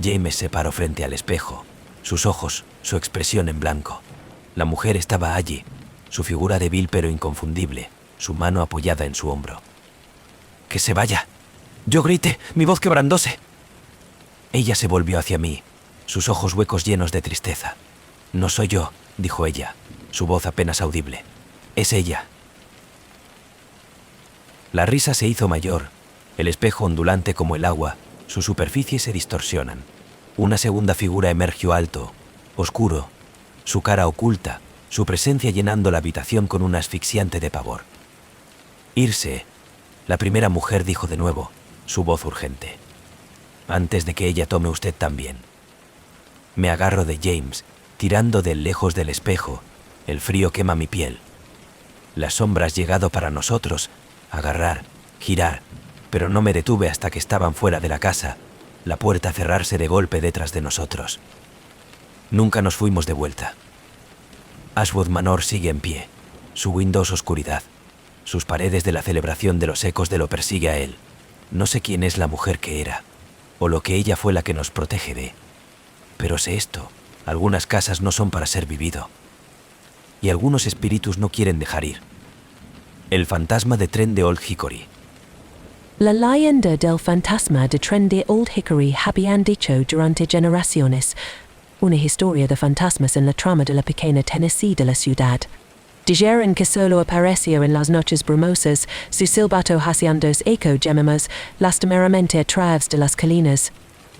Speaker 1: James se paró frente al espejo, sus ojos, su expresión en blanco. La mujer estaba allí, su figura débil pero inconfundible, su mano apoyada en su hombro. «¡Que se vaya!», yo grité, mi voz quebrantóse. Ella se volvió hacia mí, sus ojos huecos llenos de tristeza. «No soy yo», dijo ella, su voz apenas audible. «Es ella». La risa se hizo mayor, el espejo ondulante como el agua, sus superficies se distorsionan. Una segunda figura emergió alto, oscuro, su cara oculta, su presencia llenando la habitación con un asfixiante de pavor. «Irse», la primera mujer dijo de nuevo, su voz urgente. «Antes de que ella tome usted también». Me agarro de James, tirando de él lejos del espejo, el frío quema mi piel. Las sombras llegado para nosotros, agarrar, girar, pero no me detuve hasta que estaban fuera de la casa, la puerta cerrarse de golpe detrás de nosotros. Nunca nos fuimos de vuelta. Ashwood Manor sigue en pie, su Windows oscuridad, sus paredes de la celebración de los ecos de lo persigue a él. No sé quién es la mujer que era, o lo que ella fue la que nos protege de. Pero sé esto, algunas casas no son para ser vivido. Y algunos espíritus no quieren dejar ir. El fantasma de tren de Old Hickory.
Speaker 2: La leyenda del fantasma de tren de Old Hickory habían dicho durante generaciones, una historia de fantasmas en la trama de la pequeña Tennessee de la ciudad. Dijeron que solo apareció en las noches brumosas, su silbato haciendo eco gememos lastimeramente a través de las colinas.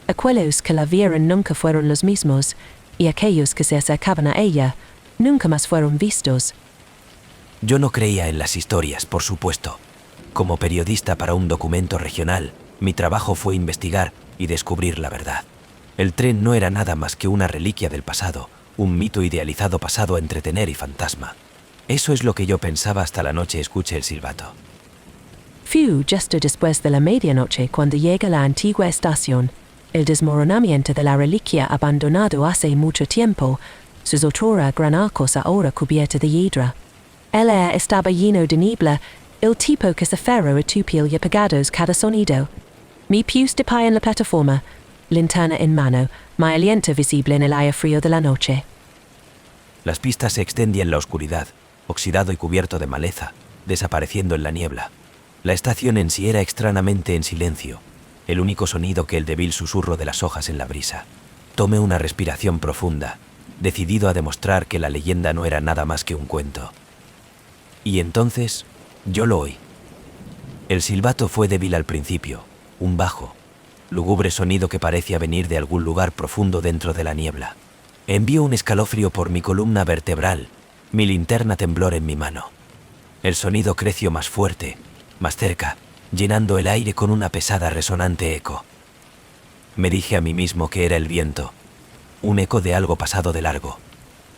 Speaker 2: Aquellos que la vieron nunca fueron los mismos, y aquellos que se acercaban a ella nunca más fueron vistos.
Speaker 1: Yo no creía en las historias, por supuesto. Como periodista para un documento regional, mi trabajo fue investigar y descubrir la verdad. El tren no era nada más que una reliquia del pasado, un mito idealizado pasado a entretener y fantasma. Eso es lo que yo pensaba hasta la noche escuché el silbato.
Speaker 2: Fue justo después de la medianoche cuando llega la antigua estación, el desmoronamiento de la reliquia abandonado hace mucho tiempo, sus otrora gran arcos ahora cubierta de hiedra. El aire estaba lleno de niebla, el tipo que se aferró a tupil y apagados cada sonido. Mi puse de pie en la plataforma, linterna en mano, mi aliento visible en el aire frío de la noche.
Speaker 1: Las pistas se extendían en la oscuridad, oxidado y cubierto de maleza, desapareciendo en la niebla. La estación en sí era extrañamente en silencio, el único sonido que el débil susurro de las hojas en la brisa. Tomé una respiración profunda, decidido a demostrar que la leyenda no era nada más que un cuento. Y entonces, yo lo oí. El silbato fue débil al principio, un bajo, lúgubre sonido que parecía venir de algún lugar profundo dentro de la niebla. Envió un escalofrío por mi columna vertebral, mi linterna tembló en mi mano. El sonido creció más fuerte, más cerca, llenando el aire con una pesada resonante eco. Me dije a mí mismo que era el viento, un eco de algo pasado de largo,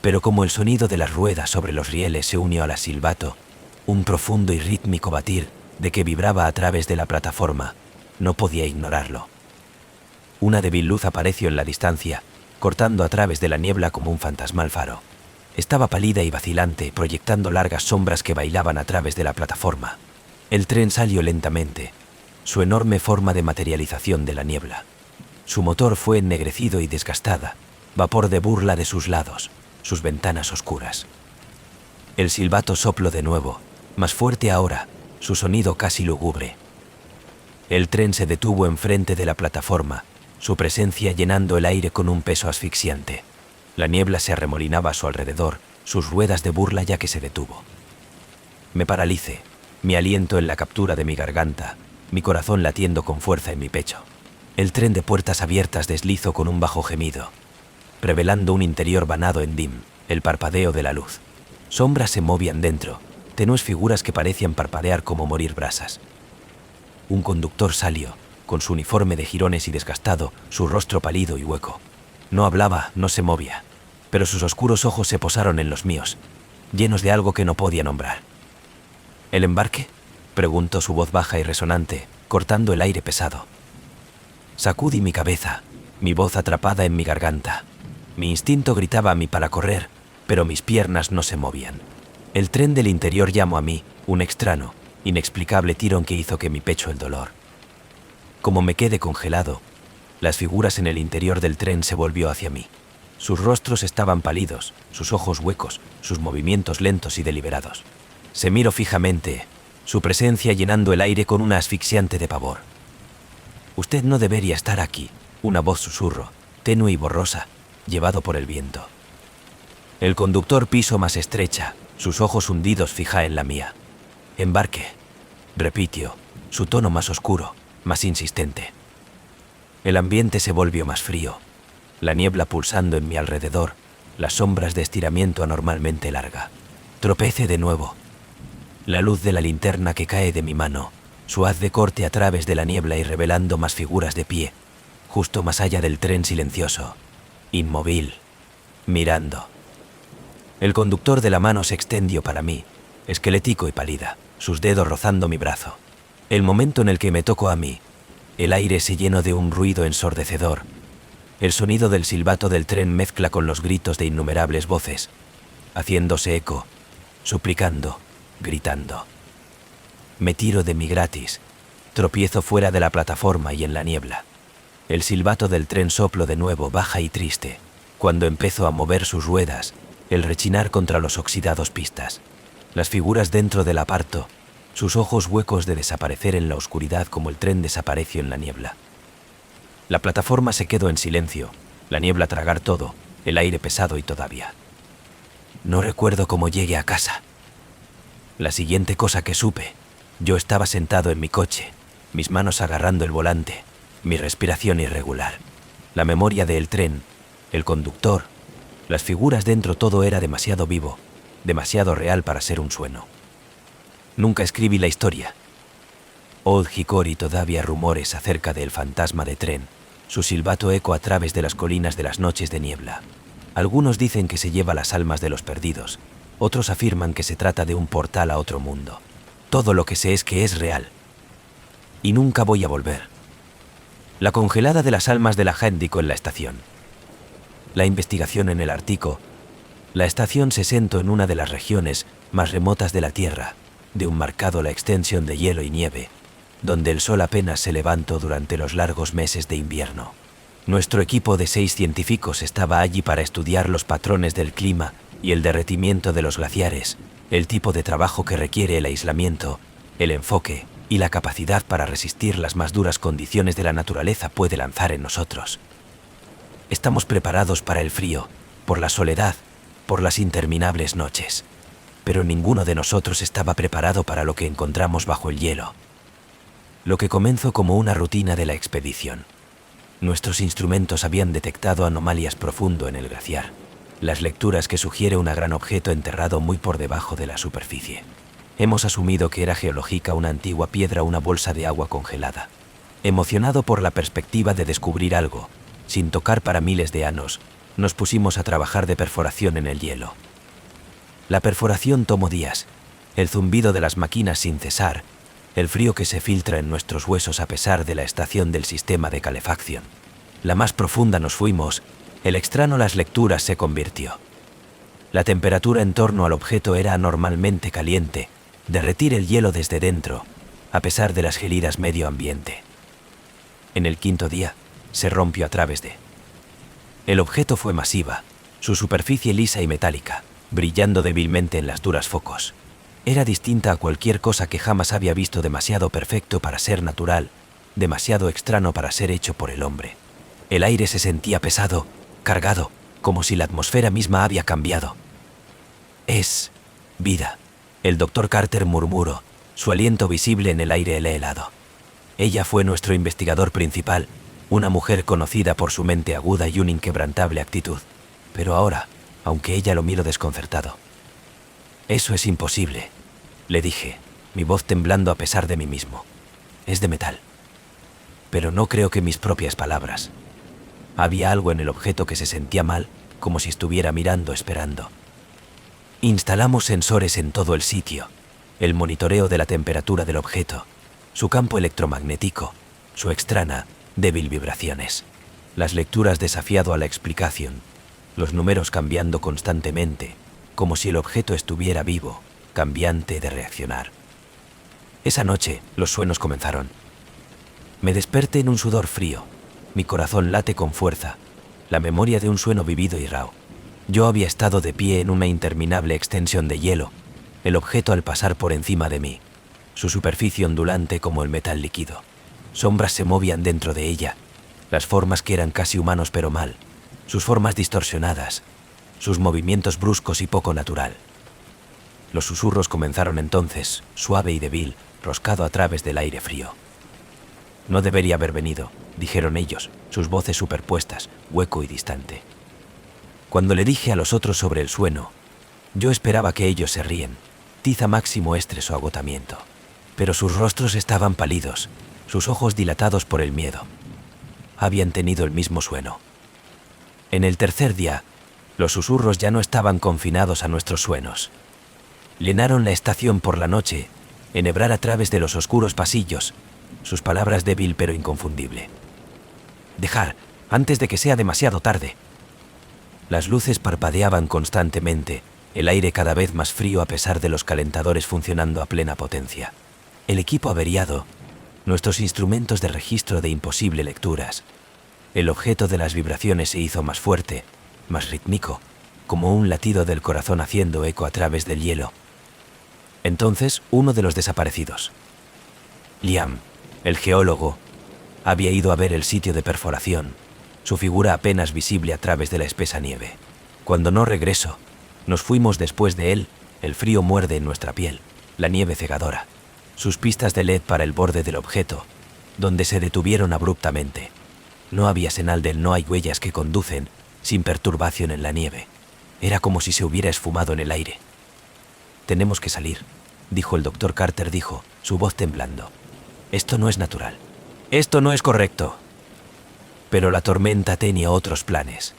Speaker 1: pero como el sonido de las ruedas sobre los rieles se unió al silbato, un profundo y rítmico batir de que vibraba a través de la plataforma, no podía ignorarlo. Una débil luz apareció en la distancia, cortando a través de la niebla como un fantasmal faro. Estaba pálida y vacilante, proyectando largas sombras que bailaban a través de la plataforma. El tren salió lentamente, su enorme forma de materialización de la niebla. Su motor fue ennegrecido y desgastada, vapor de burla de sus lados, sus ventanas oscuras. El silbato sopló de nuevo, más fuerte ahora, su sonido casi lúgubre. El tren se detuvo enfrente de la plataforma, su presencia llenando el aire con un peso asfixiante. La niebla se arremolinaba a su alrededor, sus ruedas de burla ya que se detuvo. Me paralicé, mi aliento en la captura de mi garganta, mi corazón latiendo con fuerza en mi pecho. El tren de puertas abiertas deslizó con un bajo gemido, revelando un interior vanado en dim, el parpadeo de la luz. Sombras se movían dentro, tenues figuras que parecían parpadear como morir brasas. Un conductor salió, con su uniforme de jirones y desgastado, su rostro pálido y hueco. No hablaba, no se movía, pero sus oscuros ojos se posaron en los míos, llenos de algo que no podía nombrar. ¿El embarque?, preguntó su voz baja y resonante, cortando el aire pesado. Sacudí mi cabeza, mi voz atrapada en mi garganta. Mi instinto gritaba a mí para correr, pero mis piernas no se movían. El tren del interior llamó a mí, un extraño, inexplicable tirón que hizo que mi pecho el dolor. Como me quedé congelado, las figuras en el interior del tren se volvió hacia mí. Sus rostros estaban pálidos, sus ojos huecos, sus movimientos lentos y deliberados. Se miró fijamente, su presencia llenando el aire con una asfixiante de pavor. Usted no debería estar aquí, una voz susurró, tenue y borrosa, llevado por el viento. El conductor piso más estrecha, sus ojos hundidos fija en la mía. Embarque, repitió, su tono más oscuro, más insistente. El ambiente se volvió más frío, la niebla pulsando en mi alrededor, las sombras de estiramiento anormalmente larga. Tropecé de nuevo. La luz de la linterna que cae de mi mano, su haz de corte a través de la niebla y revelando más figuras de pie, justo más allá del tren silencioso, inmóvil, mirando. El conductor de la mano se extendió para mí, esquelético y pálida, sus dedos rozando mi brazo. El momento en el que me tocó a mí, el aire se llenó de un ruido ensordecedor. El sonido del silbato del tren mezcla con los gritos de innumerables voces, haciéndose eco, suplicando, gritando. Me tiro de mí gratis, tropiezo fuera de la plataforma y en la niebla. El silbato del tren sopló de nuevo baja y triste, cuando empezó a mover sus ruedas, el rechinar contra los oxidados pistas. Las figuras dentro del aparto, sus ojos huecos de desaparecer en la oscuridad como el tren desapareció en la niebla. La plataforma se quedó en silencio, la niebla tragar todo, el aire pesado y todavía. No recuerdo cómo llegué a casa. La siguiente cosa que supe, yo estaba sentado en mi coche, mis manos agarrando el volante, mi respiración irregular. La memoria del tren, el conductor, las figuras dentro, todo era demasiado vivo, demasiado real para ser un sueño. Nunca escribí la historia. Old Hickory todavía rumores acerca del fantasma de tren, su silbato eco a través de las colinas de las noches de niebla. Algunos dicen que se lleva las almas de los perdidos, otros afirman que se trata de un portal a otro mundo. Todo lo que sé es que es real. Y nunca voy a volver. La congelada de las almas de la Händico en la estación. La investigación en el Ártico. La estación se sentó en una de las regiones más remotas de la Tierra, de un marcado la extensión de hielo y nieve, donde el sol apenas se levantó durante los largos meses de invierno. Nuestro equipo de 6 científicos estaba allí para estudiar los patrones del clima y el derretimiento de los glaciares, el tipo de trabajo que requiere el aislamiento, el enfoque y la capacidad para resistir las más duras condiciones de la naturaleza puede lanzar en nosotros. Estamos preparados para el frío, por la soledad, por las interminables noches, pero ninguno de nosotros estaba preparado para lo que encontramos bajo el hielo. Lo que comenzó como una rutina de la expedición. Nuestros instrumentos habían detectado anomalías profundo en el glaciar, las lecturas que sugiere un gran objeto enterrado muy por debajo de la superficie. Hemos asumido que era geológica una antigua piedra o una bolsa de agua congelada. Emocionado por la perspectiva de descubrir algo, sin tocar para miles de años, nos pusimos a trabajar de perforación en el hielo. La perforación tomó días, el zumbido de las máquinas sin cesar, el frío que se filtra en nuestros huesos a pesar de la estación del sistema de calefacción. La más profunda nos fuimos, el extraño las lecturas se convirtió. La temperatura en torno al objeto era anormalmente caliente, derretir el hielo desde dentro, a pesar de las gélidas medio ambiente. En el 5.º día, se rompió a través de. El objeto fue masiva, su superficie lisa y metálica, brillando débilmente en las duras focos. Era distinta a cualquier cosa que jamás había visto, demasiado perfecto para ser natural, demasiado extraño para ser hecho por el hombre. El aire se sentía pesado, cargado, como si la atmósfera misma había cambiado. Es vida, el doctor Carter murmuró, su aliento visible en el aire helado. Ella fue nuestro investigador principal, una mujer conocida por su mente aguda y una inquebrantable actitud. Pero ahora, aunque ella lo miró desconcertado. Eso es imposible, le dije, mi voz temblando a pesar de mí mismo. Es de metal. Pero no creo que mis propias palabras. Había algo en el objeto que se sentía mal, como si estuviera mirando, esperando. Instalamos sensores en todo el sitio, el monitoreo de la temperatura del objeto, su campo electromagnético, su extraña, débil vibraciones, las lecturas desafiado a la explicación, los números cambiando constantemente, como si el objeto estuviera vivo, cambiante de reaccionar. Esa noche, los sueños comenzaron. Me desperté en un sudor frío, mi corazón late con fuerza, la memoria de un sueño vivido y rao. Yo había estado de pie en una interminable extensión de hielo, el objeto al pasar por encima de mí, su superficie ondulante como el metal líquido. Sombras se movían dentro de ella, las formas que eran casi humanos pero mal, sus formas distorsionadas, sus movimientos bruscos y poco natural. Los susurros comenzaron entonces, suave y débil, roscado a través del aire frío. No debería haber venido, dijeron ellos, sus voces superpuestas, hueco y distante. Cuando le dije a los otros sobre el sueño, yo esperaba que ellos se ríen, tiza máximo estrés o agotamiento. Pero sus rostros estaban pálidos, sus ojos dilatados por el miedo. Habían tenido el mismo sueño. En el 3.er día, los susurros ya no estaban confinados a nuestros sueños. Llenaron la estación por la noche, enhebrar a través de los oscuros pasillos, sus palabras débil pero inconfundible. Dejar, antes de que sea demasiado tarde. Las luces parpadeaban constantemente, el aire cada vez más frío a pesar de los calentadores funcionando a plena potencia. El equipo averiado, nuestros instrumentos de registro de imposible lecturas. El objeto de las vibraciones se hizo más fuerte, más rítmico, como un latido del corazón haciendo eco a través del hielo. Entonces, uno de los desaparecidos, Liam, el geólogo, había ido a ver el sitio de perforación, su figura apenas visible a través de la espesa nieve. Cuando no regresó, nos fuimos después de él, el frío muerde en nuestra piel, la nieve cegadora. Sus pistas de LED para el borde del objeto, donde se detuvieron abruptamente. No había señal del no hay huellas que conducen, sin perturbación en la nieve. Era como si se hubiera esfumado en el aire. Tenemos que salir, dijo el doctor Carter, dijo, su voz temblando. Esto no es natural. Esto no es correcto. Pero la tormenta tenía otros planes.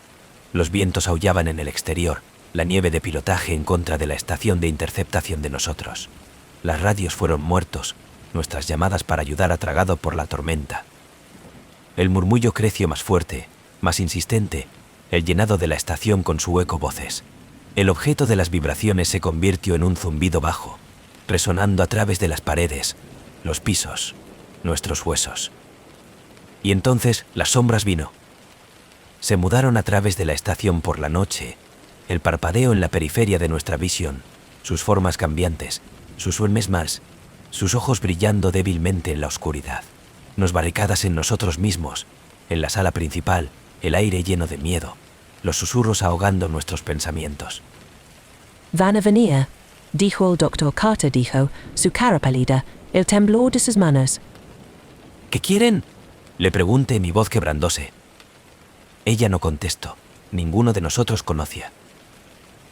Speaker 1: Los vientos aullaban en el exterior, la nieve de pilotaje en contra de la estación de interceptación de nosotros. Las radios fueron muertos, nuestras llamadas para ayudar atragado por la tormenta. El murmullo creció más fuerte, más insistente, el llenado de la estación con su eco voces. El objeto de las vibraciones se convirtió en un zumbido bajo, resonando a través de las paredes, los pisos, nuestros huesos. Y entonces las sombras vino. Se mudaron a través de la estación por la noche, el parpadeo en la periferia de nuestra visión, sus formas cambiantes, sus más, sus ojos brillando débilmente en la oscuridad. Nos barricadas en nosotros mismos, en la sala principal, el aire lleno de miedo, los susurros ahogando nuestros pensamientos.
Speaker 2: Van a venir, dijo el doctor Carter, dijo, su cara pálida, el temblor de sus manos.
Speaker 1: ¿Qué quieren?, le pregunté, mi voz quebrándose. Ella no contestó, ninguno de nosotros conocía.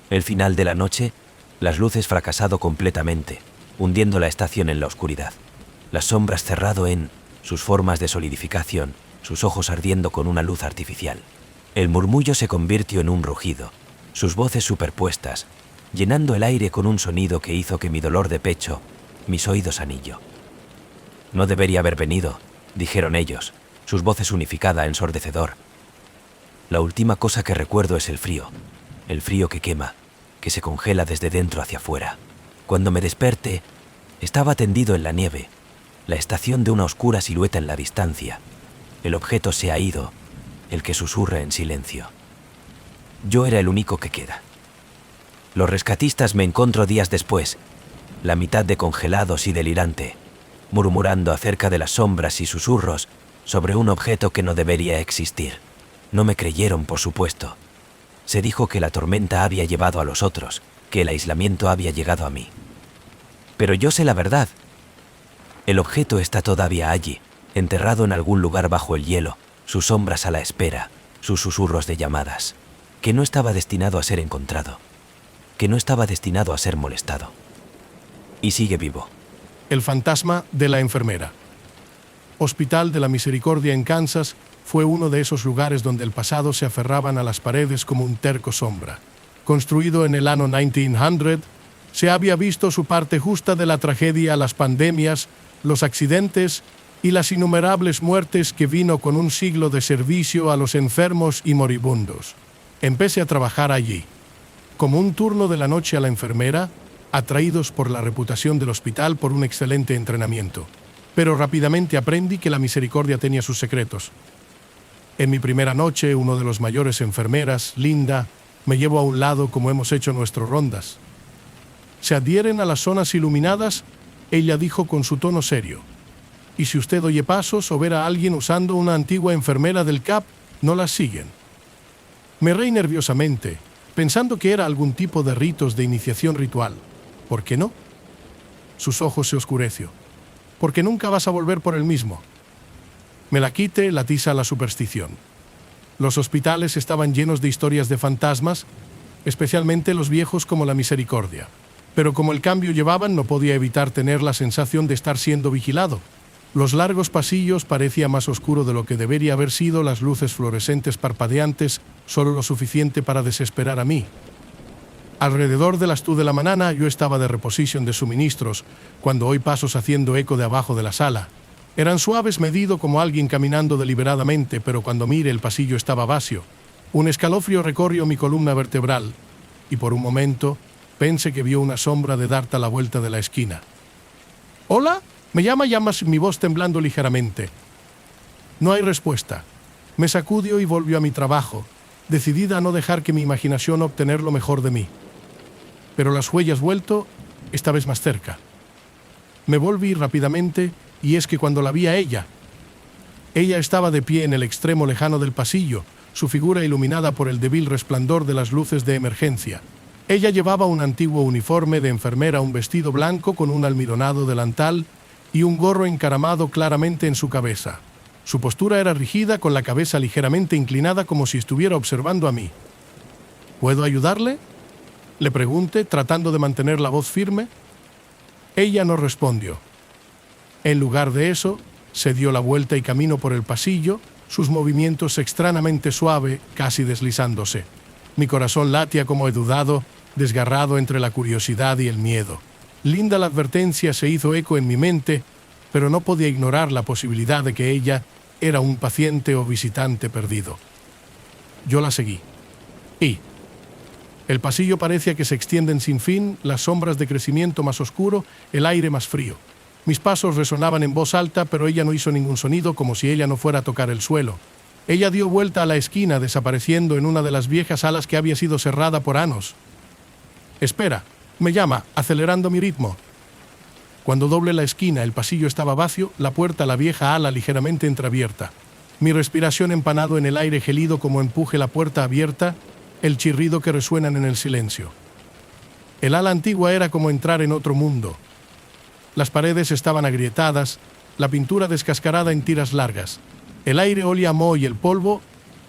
Speaker 1: El final de la noche, las luces fracasado completamente, hundiendo la estación en la oscuridad, las sombras cerrado en sus formas de solidificación, sus ojos ardiendo con una luz artificial. El murmullo se convirtió en un rugido, sus voces superpuestas, llenando el aire con un sonido que hizo que mi dolor de pecho, mis oídos anillo. No debería haber venido, dijeron ellos, sus voces unificada, ensordecedor. La última cosa que recuerdo es el frío que quema, que se congela desde dentro hacia afuera. Cuando me desperté, estaba tendido en la nieve, la estación de una oscura silueta en la distancia. El objeto se ha ido, el que susurra en silencio. Yo era el único que queda. Los rescatistas me encontró días después, la mitad de congelados y delirante, murmurando acerca de las sombras y susurros sobre un objeto que no debería existir. No me creyeron, por supuesto. Se dijo que la tormenta había llevado a los otros, que el aislamiento había llegado a mí. Pero yo sé la verdad. El objeto está todavía allí, enterrado en algún lugar bajo el hielo, sus sombras a la espera, sus susurros de llamadas, que no estaba destinado a ser encontrado, que no estaba destinado a ser molestado. Y sigue vivo.
Speaker 3: El fantasma de la enfermera. Hospital de la Misericordia en Kansas fue uno de esos lugares donde el pasado se aferraban a las paredes como un terco sombra. Construido en el año 1900, se había visto su parte justa de la tragedia, las pandemias, los accidentes y las innumerables muertes que vino con un siglo de servicio a los enfermos y moribundos. Empecé a trabajar allí, como un turno de la noche a la enfermera, atraídos por la reputación del hospital por un excelente entrenamiento. Pero rápidamente aprendí que la misericordia tenía sus secretos. En mi primera noche, uno de los mayores enfermeras, Linda, me llevó a un lado como hemos hecho nuestras rondas. ¿Se adhieren a las zonas iluminadas?, ella dijo con su tono serio. Y si usted oye pasos o ver a alguien usando una antigua enfermera del CAP, no las siguen. Me reí nerviosamente, pensando que era algún tipo de ritos de iniciación ritual. ¿Por qué no? Sus ojos se oscureció. Porque nunca vas a volver por el mismo. Me la quite, la tiza la superstición. Los hospitales estaban llenos de historias de fantasmas, especialmente los viejos como la Misericordia. Pero como el cambio llevaban, no podía evitar tener la sensación de estar siendo vigilado. Los largos pasillos parecían más oscuros de lo que debería haber sido, las luces fluorescentes parpadeantes, solo lo suficiente para desesperar a mí. Alrededor de las 2 de la mañana yo estaba de reposición de suministros, cuando oí pasos haciendo eco de abajo de la sala. Eran suaves, medido como alguien caminando deliberadamente, pero cuando miré el pasillo estaba vacío. Un escalofrío recorrió mi columna vertebral, y por un momento pensé que vio una sombra de darte a la vuelta de la esquina. «¿Hola? ¿Me llamas?» mi voz temblando ligeramente. No hay respuesta. Me sacudió y volvió a mi trabajo, decidida a no dejar que mi imaginación obtener lo mejor de mí. Pero las huellas vuelto, esta vez más cerca. Me volví rápidamente, y es que cuando la vi a ella estaba de pie en el extremo lejano del pasillo, su figura iluminada por el débil resplandor de las luces de emergencia. Ella llevaba un antiguo uniforme de enfermera, un vestido blanco con un almidonado delantal y un gorro encaramado claramente en su cabeza. Su postura era rígida, con la cabeza ligeramente inclinada como si estuviera observando a mí. ¿Puedo ayudarle?, le pregunté, tratando de mantener la voz firme. Ella no respondió. En lugar de eso, se dio la vuelta y caminó por el pasillo, sus movimientos extrañamente suaves, casi deslizándose. Mi corazón latía como he dudado, desgarrado entre la curiosidad y el miedo. Linda, la advertencia se hizo eco en mi mente, pero no podía ignorar la posibilidad de que ella era un paciente o visitante perdido. Yo la seguí. Y el pasillo parecía que se extienden sin fin, las sombras de crecimiento más oscuro, el aire más frío. Mis pasos resonaban en voz alta, pero ella no hizo ningún sonido, como si ella no fuera a tocar el suelo. Ella dio vuelta a la esquina, desapareciendo en una de las viejas salas que había sido cerrada por años. «Espera», me llama, acelerando mi ritmo. Cuando doble la esquina, el pasillo estaba vacío, la puerta a la vieja ala ligeramente entreabierta. Mi respiración empanado en el aire gélido como empuje la puerta abierta, el chirrido que resuenan en el silencio. El ala antigua era como entrar en otro mundo. Las paredes estaban agrietadas, la pintura descascarada en tiras largas. El aire olía a moho y el polvo,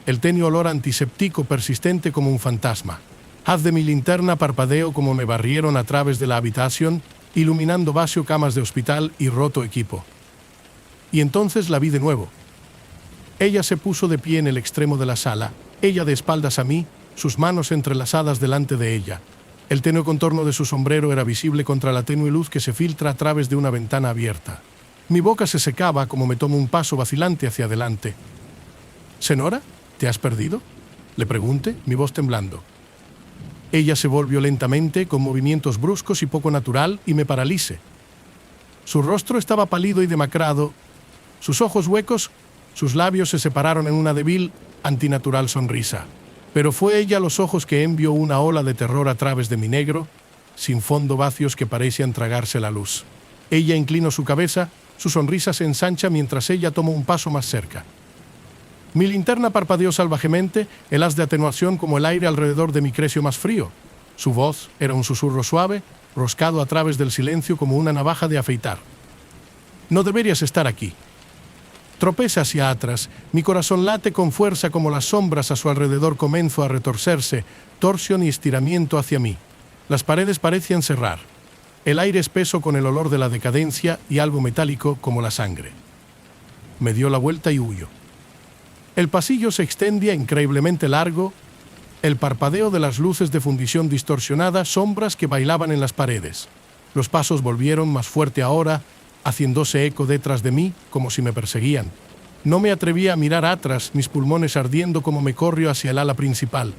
Speaker 3: el tenue olor antiséptico persistente como un fantasma. Haz de mi linterna parpadeo como me barrieron a través de la habitación, iluminando vacío camas de hospital y roto equipo. Y entonces la vi de nuevo. Ella se puso de pie en el extremo de la sala, ella de espaldas a mí, sus manos entrelazadas delante de ella. El tenue contorno de su sombrero era visible contra la tenue luz que se filtra a través de una ventana abierta. Mi boca se secaba como me tomo un paso vacilante hacia adelante. «¿Senora? ¿Te has perdido?», le pregunté, mi voz temblando. Ella se volvió lentamente, con movimientos bruscos y poco natural, y me paralice. Su rostro estaba pálido y demacrado, sus ojos huecos, sus labios se separaron en una débil, antinatural sonrisa. Pero fue ella los ojos que envió una ola de terror a través de mi negro, sin fondo vacíos que parecían tragarse la luz. Ella inclinó su cabeza, su sonrisa se ensancha mientras ella tomó un paso más cerca. Mi linterna parpadeó salvajemente, el haz de atenuación como el aire alrededor de mi creció más frío. Su voz era un susurro suave, roscado a través del silencio como una navaja de afeitar. «No deberías estar aquí». Tropecé hacia atrás, mi corazón late con fuerza como las sombras a su alrededor comenzó a retorcerse, torsión y estiramiento hacia mí. Las paredes parecían cerrar. El aire espeso con el olor de la decadencia y algo metálico como la sangre. Me dio la vuelta y huyó. El pasillo se extendía increíblemente largo, el parpadeo de las luces de fundición distorsionada, sombras que bailaban en las paredes. Los pasos volvieron más fuerte ahora, haciéndose eco detrás de mí, como si me perseguían. No me atrevía a mirar atrás, mis pulmones ardiendo como me corrió hacia el ala principal.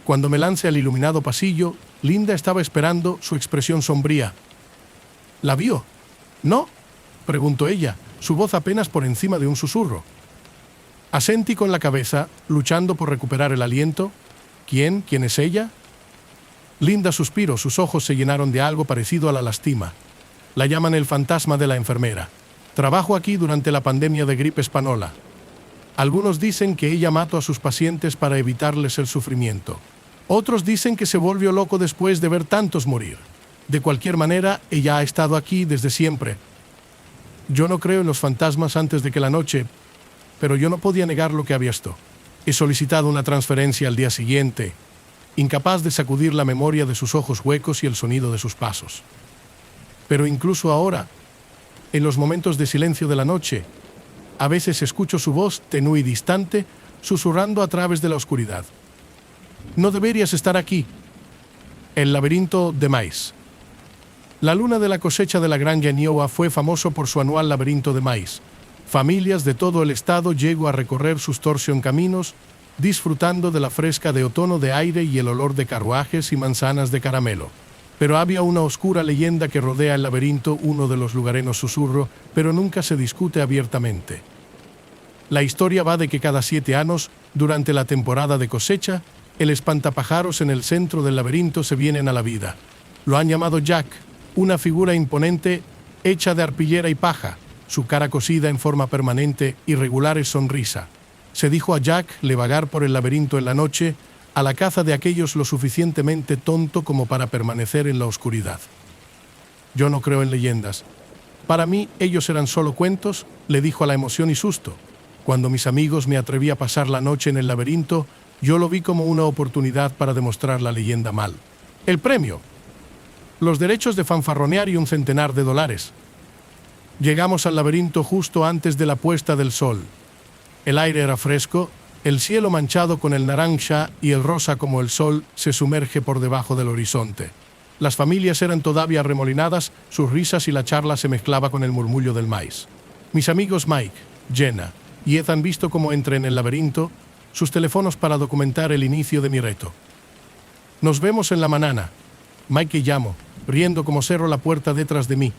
Speaker 3: Cuando me lancé al iluminado pasillo, Linda estaba esperando, su expresión sombría. «¿La vio?» «¿No?», preguntó ella, su voz apenas por encima de un susurro. Asentí con la cabeza, luchando por recuperar el aliento. «¿Quién? ¿Quién es ella?». Linda suspiró, sus ojos se llenaron de algo parecido a la lástima. La llaman el fantasma de la enfermera. Trabajo aquí durante la pandemia de gripe española. Algunos dicen que ella mató a sus pacientes para evitarles el sufrimiento. Otros dicen que se volvió loco después de ver tantos morir. De cualquier manera, ella ha estado aquí desde siempre. Yo no creo en los fantasmas antes de que la noche, pero yo no podía negar lo que había visto. He solicitado una transferencia al día siguiente, incapaz de sacudir la memoria de sus ojos huecos y el sonido de sus pasos. Pero incluso ahora, en los momentos de silencio de la noche, a veces escucho su voz tenue y distante, susurrando a través de la oscuridad. «No deberías estar aquí». El laberinto de maíz. La luna de la cosecha de la Granja Niowa fue famoso por su anual laberinto de maíz. Familias de todo el estado llegó a recorrer sus torsioncaminos, disfrutando de la fresca de otoño de aire y el olor de carruajes y manzanas de caramelo. Pero había una oscura leyenda que rodea el laberinto, uno de los lugareños susurro, pero nunca se discute abiertamente. La historia va de que cada 7 años, durante la temporada de cosecha, el espantapájaros en el centro del laberinto se vienen a la vida. Lo han llamado Jack, una figura imponente hecha de arpillera y paja, su cara cosida en forma permanente, irregular y sonrisa. Se dijo a Jack le vagar por el laberinto en la noche, a la caza de aquellos lo suficientemente tonto como para permanecer en la oscuridad. Yo no creo en leyendas. Para mí, ellos eran solo cuentos, le dijo a la emoción y susto. Cuando mis amigos me atreví a pasar la noche en el laberinto, yo lo vi como una oportunidad para demostrar la leyenda mal. El premio. Los derechos de fanfarronear y $100,000. Llegamos al laberinto justo antes de la puesta del sol. El aire era fresco, el cielo manchado con el naranja y el rosa como el sol se sumerge por debajo del horizonte. Las familias eran todavía arremolinadas, sus risas y la charla se mezclaba con el murmullo del maíz. Mis amigos Mike, Jenna y Ed han visto cómo entré en el laberinto, sus teléfonos para documentar el inicio de mi reto. Nos vemos en la mañana. Mike y llamo, riendo como cerró la puerta detrás de mí.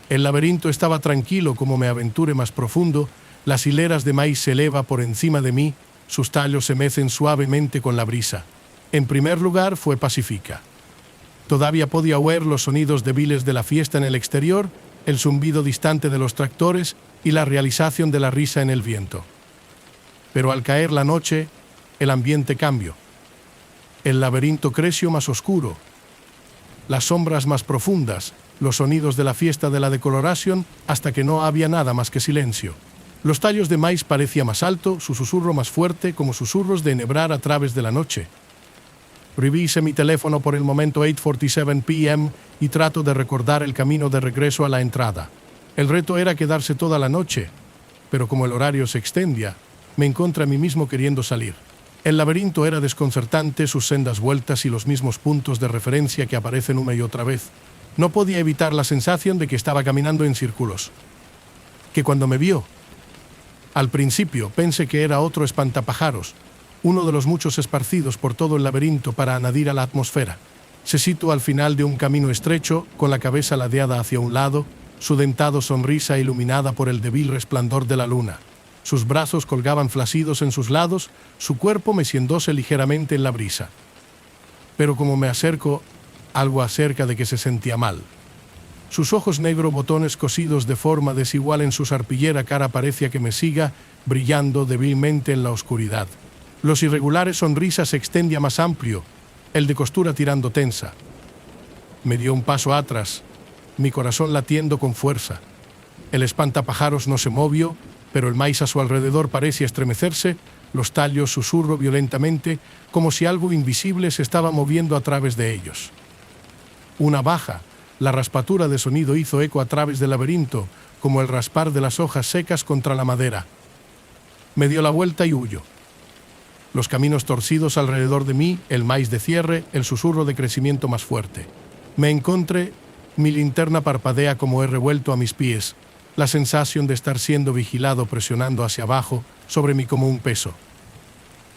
Speaker 3: El laberinto estaba tranquilo como me aventure más profundo, Las hileras de maíz se elevan por encima de mí, sus tallos se mecen suavemente con la brisa. En primer lugar fue pacífica. Todavía podía oír los sonidos débiles de la fiesta en el exterior, el zumbido distante de los tractores y la realización de la risa en el viento. Pero al caer la noche, el ambiente cambió. El laberinto creció más oscuro. Las sombras más profundas, los sonidos de la fiesta de la decoloración, hasta que no había nada más que silencio. Los tallos de maíz parecía más alto, su susurro más fuerte, como susurros de enhebrar a través de la noche. Revisé mi teléfono por el momento 8:47 p.m. y trato de recordar el camino de regreso a la entrada. El reto era quedarse toda la noche, pero como el horario se extendía, me encontré a mí mismo queriendo salir. El laberinto era desconcertante, sus sendas vueltas y los mismos puntos de referencia que aparecen una y otra vez. No podía evitar la sensación de que estaba caminando en círculos. Que cuando me vio, al principio pensé que era otro espantapájaros, uno de los muchos esparcidos por todo el laberinto para añadir a la atmósfera. Se sitúa al final de un camino estrecho, con la cabeza ladeada hacia un lado, su dentado sonrisa iluminada por el débil resplandor de la luna. Sus brazos colgaban flácidos en sus lados, su cuerpo meciéndose ligeramente en la brisa. Pero como me acerco, algo acerca de que se sentía mal. Sus ojos negro botones cosidos de forma desigual en su arpillera cara parecía que me siga, brillando débilmente en la oscuridad. Los irregulares sonrisas se extendía más amplio, el de costura tirando tensa. Me dio un paso atrás, mi corazón latiendo con fuerza. El espantapájaros no se movió, pero el maíz a su alrededor parecía estremecerse, los tallos susurró violentamente, como si algo invisible se estaba moviendo a través de ellos. Una baja, la raspatura de sonido hizo eco a través del laberinto, como el raspar de las hojas secas contra la madera. Me dio la vuelta y huyó. Los caminos torcidos alrededor de mí, el maíz de cierre, el susurro de crecimiento más fuerte. Me encontré, mi linterna parpadea como he revuelto a mis pies, la sensación de estar siendo vigilado presionando hacia abajo, sobre mí como un peso.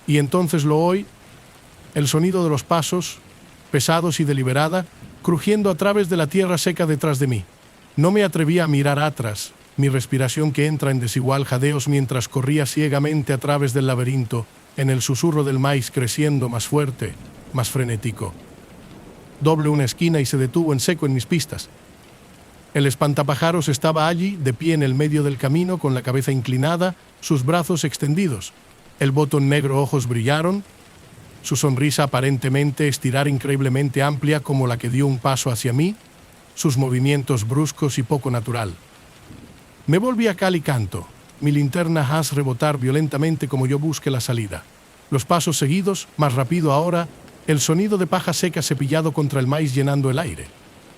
Speaker 3: Y entonces lo oí, el sonido de los pasos, pesados y deliberada, crujiendo a través de la tierra seca detrás de mí. No me atrevía a mirar atrás, mi respiración que entra en desigual jadeos mientras corría ciegamente a través del laberinto, en el susurro del maíz creciendo más fuerte, más frenético. Doblé una esquina y se detuvo en seco en mis pistas. El espantapájaros estaba allí, de pie en el medio del camino, con la cabeza inclinada, sus brazos extendidos. El botón negro ojos brillaron, su sonrisa aparentemente estirar increíblemente amplia como la que dio un paso hacia mí, sus movimientos bruscos y poco natural. Me volví a cal y canto, mi linterna haz rebotar violentamente como yo busque la salida. Los pasos seguidos, más rápido ahora, el sonido de paja seca cepillado contra el maíz llenando el aire.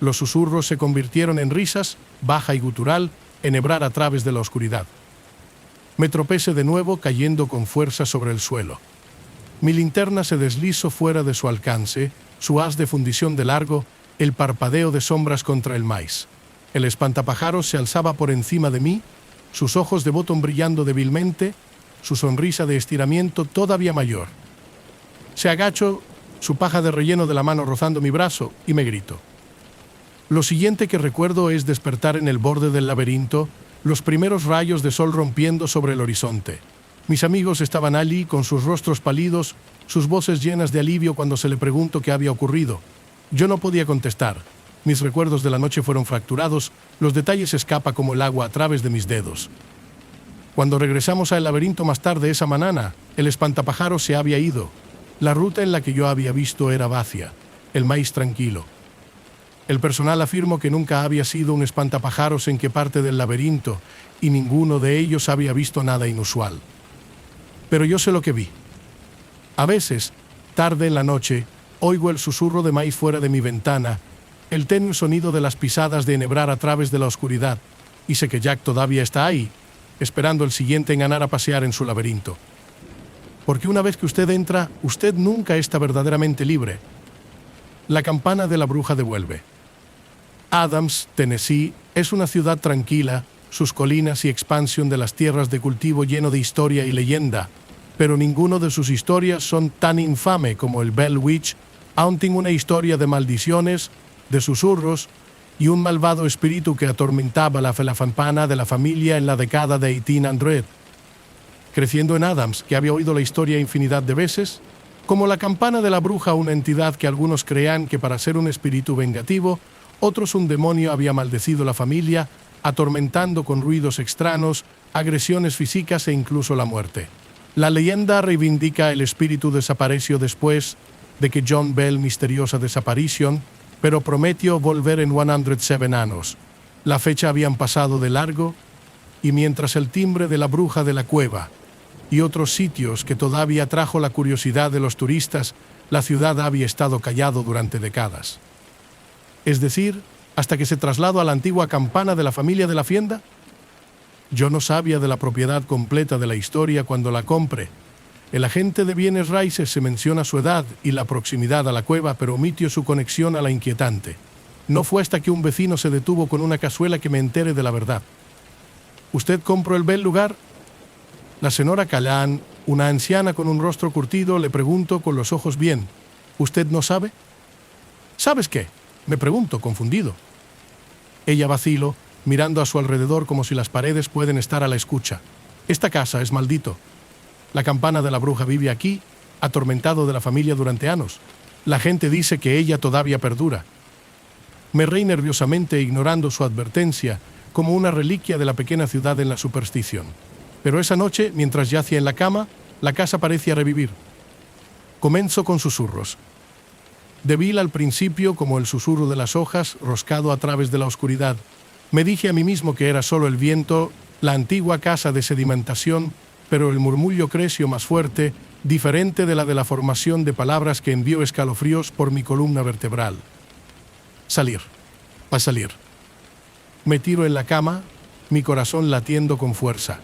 Speaker 3: Los susurros se convirtieron en risas, baja y gutural, enhebrar a través de la oscuridad. Me tropecé de nuevo cayendo con fuerza sobre el suelo. Mi linterna se deslizó fuera de su alcance, su haz de fundición de largo, el parpadeo de sombras contra el maíz. El espantapájaros se alzaba por encima de mí, sus ojos de botón brillando débilmente, su sonrisa de estiramiento todavía mayor. Se agachó, su paja de relleno de la mano rozando mi brazo, y me gritó. Lo siguiente que recuerdo es despertar en el borde del laberinto, los primeros rayos de sol rompiendo sobre el horizonte. Mis amigos estaban allí con sus rostros pálidos, sus voces llenas de alivio cuando se le preguntó qué había ocurrido. Yo no podía contestar. Mis recuerdos de la noche fueron fracturados, los detalles escapan como el agua a través de mis dedos. Cuando regresamos al laberinto más tarde esa mañana, el espantapájaros se había ido. La ruta en la que yo había visto era vacía, el maíz tranquilo. El personal afirmó que nunca había sido un espantapájaros en que parte del laberinto y ninguno de ellos había visto nada inusual. Pero yo sé lo que vi. A veces, tarde en la noche, oigo el susurro de maíz fuera de mi ventana, el tenue sonido de las pisadas de enhebrar a través de la oscuridad, y sé que Jack todavía está ahí, esperando el siguiente en ganar a pasear en su laberinto. Porque una vez que usted entra, usted nunca está verdaderamente libre. La campana de la bruja devuelve. Adams, Tennessee, es una ciudad tranquila, sus colinas y expansión de las tierras de cultivo lleno de historia y leyenda, pero ninguno de sus historias son tan infame como el Bell Witch, aún tiene una historia de maldiciones, de susurros y un malvado espíritu que atormentaba la campana de la familia en la década de 1800. creciendo en Adams, que había oído la historia infinidad de veces, como la campana de la bruja, una entidad que algunos creían que para ser un espíritu vengativo, otros un demonio había maldecido la familia, atormentando con ruidos extraños, agresiones físicas e incluso la muerte. La leyenda reivindica el espíritu desapareció después de que John Bell misteriosa desaparición, pero prometió volver en 107 años. La fecha habían pasado de largo, y mientras el timbre de la bruja de la cueva y otros sitios que todavía trajo la curiosidad de los turistas, la ciudad había estado callado durante décadas. Es decir, hasta que se trasladó a la antigua campana de la familia de la Hacienda. Yo no sabía de la propiedad completa de la historia cuando la compré. El agente de bienes raíces se menciona su edad y la proximidad a la cueva, pero omitió su conexión a la inquietante. No fue hasta que un vecino se detuvo con una cazuela que me enteré de la verdad. ¿Usted compró el bel lugar? La señora Callan, una anciana con un rostro curtido, le pregunto con los ojos bien. ¿Usted no sabe? ¿Sabes qué? Me pregunto, confundido. Ella vaciló, mirando a su alrededor como si las paredes pueden estar a la escucha. Esta casa es maldito. La campana de la bruja vive aquí, atormentado de la familia durante años. La gente dice que ella todavía perdura. Me reí nerviosamente ignorando su advertencia, como una reliquia de la pequeña ciudad en la superstición. Pero esa noche, mientras yacía en la cama, la casa parecía revivir. Comenzó con susurros. Débil al principio como el susurro de las hojas roscado a través de la oscuridad. Me dije a mí mismo que era solo el viento, la antigua casa de sedimentación, pero el murmullo creció más fuerte, diferente de la formación de palabras que envió escalofríos por mi columna vertebral. Salir. A salir. Me tiro en la cama, mi corazón latiendo con fuerza.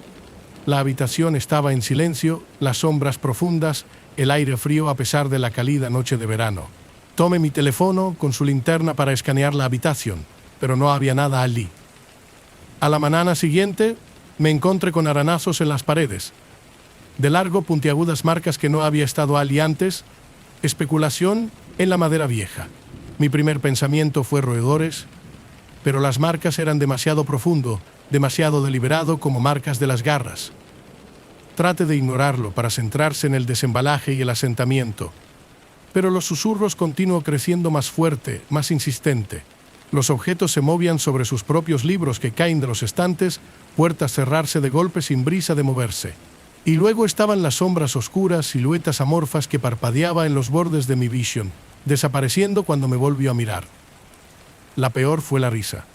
Speaker 3: La habitación estaba en silencio, las sombras profundas, el aire frío a pesar de la cálida noche de verano. Tomé mi teléfono con su linterna para escanear la habitación, pero no había nada allí. A la mañana siguiente, me encontré con aranazos en las paredes. De largo, puntiagudas marcas que no había estado allí antes, especulación en la madera vieja. Mi primer pensamiento fue roedores, pero las marcas eran demasiado profundo, demasiado deliberado como marcas de las garras. Trate de ignorarlo para centrarse en el desembalaje y el asentamiento. Pero los susurros continuó creciendo más fuerte, más insistente. Los objetos se movían sobre sus propios libros que caen de los estantes, puertas cerrarse de golpe sin brisa de moverse. Y luego estaban las sombras oscuras, siluetas amorfas que parpadeaban en los bordes de mi visión, desapareciendo cuando me volvió a mirar. La peor fue la risa.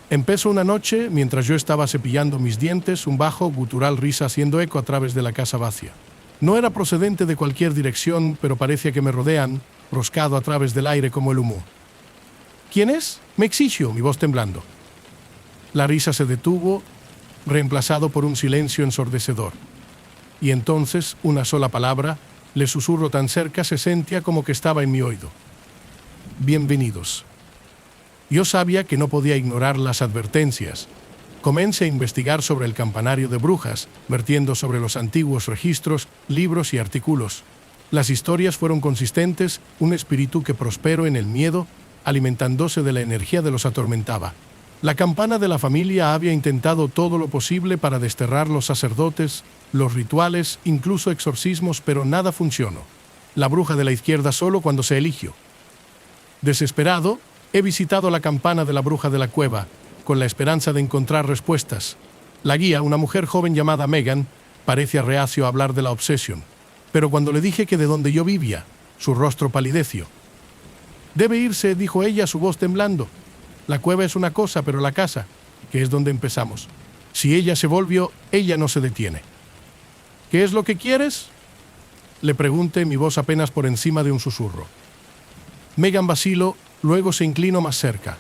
Speaker 3: Empezó una noche, mientras yo estaba cepillando mis dientes, un bajo, gutural risa haciendo eco a través de la casa vacía. No era procedente de cualquier dirección, pero parecía que me rodean, roscado a través del aire como el humo. ¿Quién es? Me exigió, mi voz temblando. La risa se detuvo, reemplazado por un silencio ensordecedor. Y entonces, una sola palabra, le susurro tan cerca se sentía como que estaba en mi oído. Bienvenidos. Yo sabía que no podía ignorar las advertencias. Comencé a investigar sobre el campanario de brujas, vertiendo sobre los antiguos registros, libros y artículos. Las historias fueron consistentes, un espíritu que prosperó en el miedo, alimentándose de la energía de los atormentaba. La campana de la familia había intentado todo lo posible para desterrar los sacerdotes, los rituales, incluso exorcismos, pero nada funcionó. La bruja de la izquierda solo cuando se eligió. Desesperado, he visitado la campana de la bruja de la cueva, con la esperanza de encontrar respuestas. La guía, una mujer joven llamada Megan, parecía reacio a hablar de la obsesión. Pero cuando le dije que de donde yo vivía, su rostro palideció. Debe irse, dijo ella, su voz temblando. La cueva es una cosa, pero la casa, que es donde empezamos. Si ella se volvió, ella no se detiene. ¿Qué es lo que quieres? Le pregunté, mi voz apenas por encima de un susurro. Megan vaciló, luego se inclinó más cerca,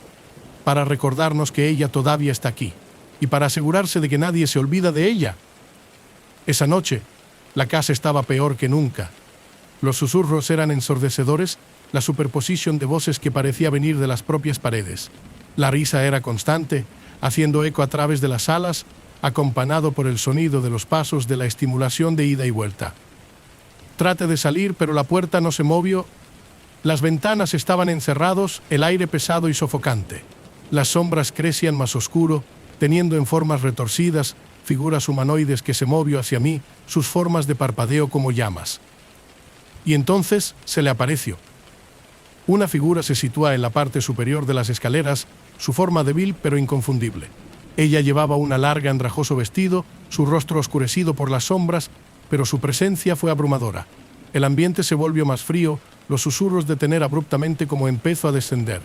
Speaker 3: para recordarnos que ella todavía está aquí, y para asegurarse de que nadie se olvida de ella. Esa noche, la casa estaba peor que nunca. Los susurros eran ensordecedores, la superposición de voces que parecía venir de las propias paredes. La risa era constante, haciendo eco a través de las salas, acompañado por el sonido de los pasos de la estimulación de ida y vuelta. Traté de salir, pero la puerta no se movió. Las ventanas estaban encerrados, el aire pesado y sofocante. Las sombras crecían más oscuro, teniendo en formas retorcidas, figuras humanoides que se movió hacia mí, sus formas de parpadeo como llamas. Y entonces se le apareció. Una figura se sitúa en la parte superior de las escaleras, su forma débil pero inconfundible. Ella llevaba un largo andrajoso vestido, su rostro oscurecido por las sombras, pero su presencia fue abrumadora. El ambiente se volvió más frío, los susurros detener abruptamente como empezó a descender.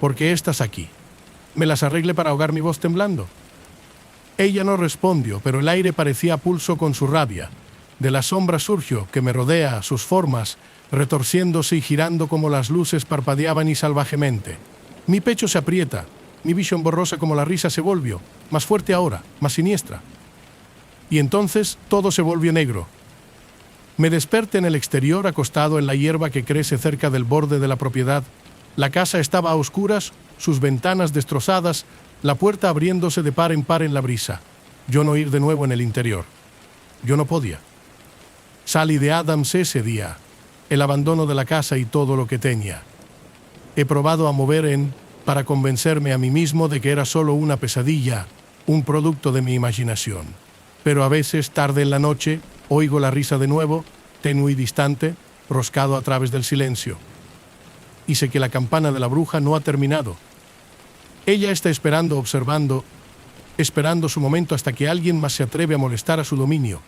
Speaker 3: ¿Por qué estás aquí? ¿Me las arregle para ahogar mi voz temblando? Ella no respondió, pero el aire parecía a pulso con su rabia. De la sombra surgió, que me rodea, sus formas, retorciéndose y girando como las luces parpadeaban y salvajemente. Mi pecho se aprieta, mi visión borrosa como la risa se volvió, más fuerte ahora, más siniestra. Y entonces todo se volvió negro. Me desperté en el exterior acostado en la hierba que crece cerca del borde de la propiedad. La casa estaba a oscuras, sus ventanas destrozadas, la puerta abriéndose de par en par en la brisa. Yo no ir de nuevo en el interior. Yo no podía. Salí de Adams ese día, el abandono de la casa y todo lo que tenía. He probado a mover para convencerme a mí mismo de que era solo una pesadilla, un producto de mi imaginación. Pero a veces, tarde en la noche, oigo la risa de nuevo, tenue y distante, roscado a través del silencio. Y sé que la campana de la bruja no ha terminado. Ella está esperando su momento hasta que alguien más se atreve a molestar a su dominio.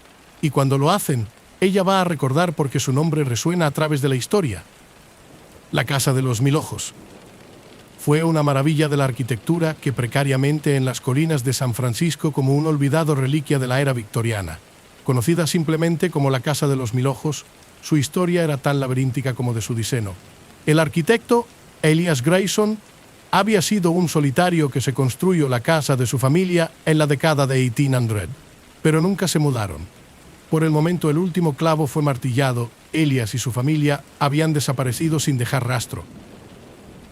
Speaker 3: Y cuando lo hacen, ella va a recordar porque su nombre resuena a través de la historia. La Casa de los Mil Ojos. Fue una maravilla de la arquitectura que precariamente en las colinas de San Francisco como un olvidado reliquia de la era victoriana. Conocida simplemente como la Casa de los Mil Ojos, su historia era tan laberíntica como de su diseño. El arquitecto, Elias Grayson, había sido un solitario que se construyó la casa de su familia en la década de 1800, pero nunca se mudaron. Por el momento el último clavo fue martillado, Elias y su familia habían desaparecido sin dejar rastro.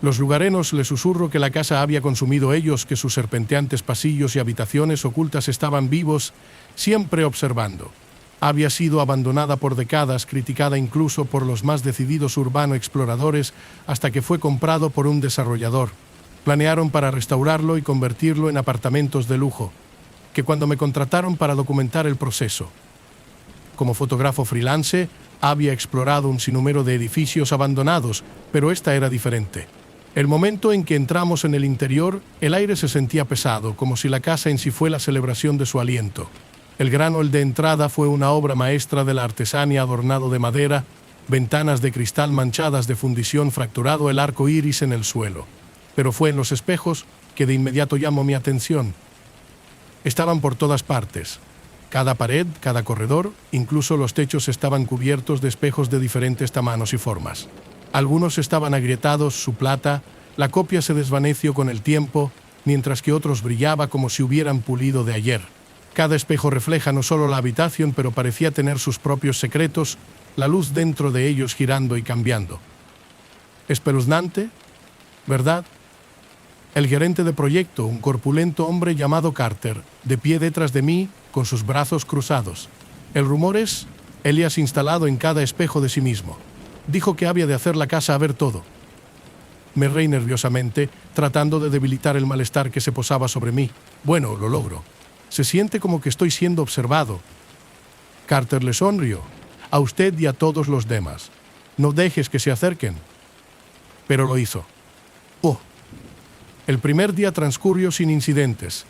Speaker 3: Los lugareños les susurro que la casa había consumido ellos, que sus serpenteantes pasillos y habitaciones ocultas estaban vivos, siempre observando. Había sido abandonada por décadas, criticada incluso por los más decididos urbano exploradores, hasta que fue comprado por un desarrollador. Planearon para restaurarlo y convertirlo en apartamentos de lujo, que cuando me contrataron para documentar el proceso. Como fotógrafo freelance, había explorado un sinnúmero de edificios abandonados, pero esta era diferente. El momento en que entramos en el interior, el aire se sentía pesado, como si la casa en sí fuera la celebración de su aliento. El gran hall de entrada fue una obra maestra de la artesanía adornado de madera, ventanas de cristal manchadas de fundición fracturado el arco iris en el suelo. Pero fue en los espejos que de inmediato llamó mi atención. Estaban por todas partes. Cada pared, cada corredor, incluso los techos estaban cubiertos de espejos de diferentes tamaños y formas. Algunos estaban agrietados, su plata, la copia se desvaneció con el tiempo, mientras que otros brillaba como si hubieran pulido de ayer. Cada espejo refleja no solo la habitación, pero parecía tener sus propios secretos, la luz dentro de ellos girando y cambiando. Espeluznante, ¿verdad? El gerente de proyecto, un corpulento hombre llamado Carter, de pie detrás de mí, con sus brazos cruzados. El rumor es, Elias instalado en cada espejo de sí mismo. Dijo que había de hacer la casa a ver todo. Me reí nerviosamente, tratando de debilitar el malestar que se posaba sobre mí. Bueno, lo logro. Se siente como que estoy siendo observado. Carter le sonrió. A usted y a todos los demás. No dejes que se acerquen. Pero lo hizo. Oh. El primer día transcurrió sin incidentes.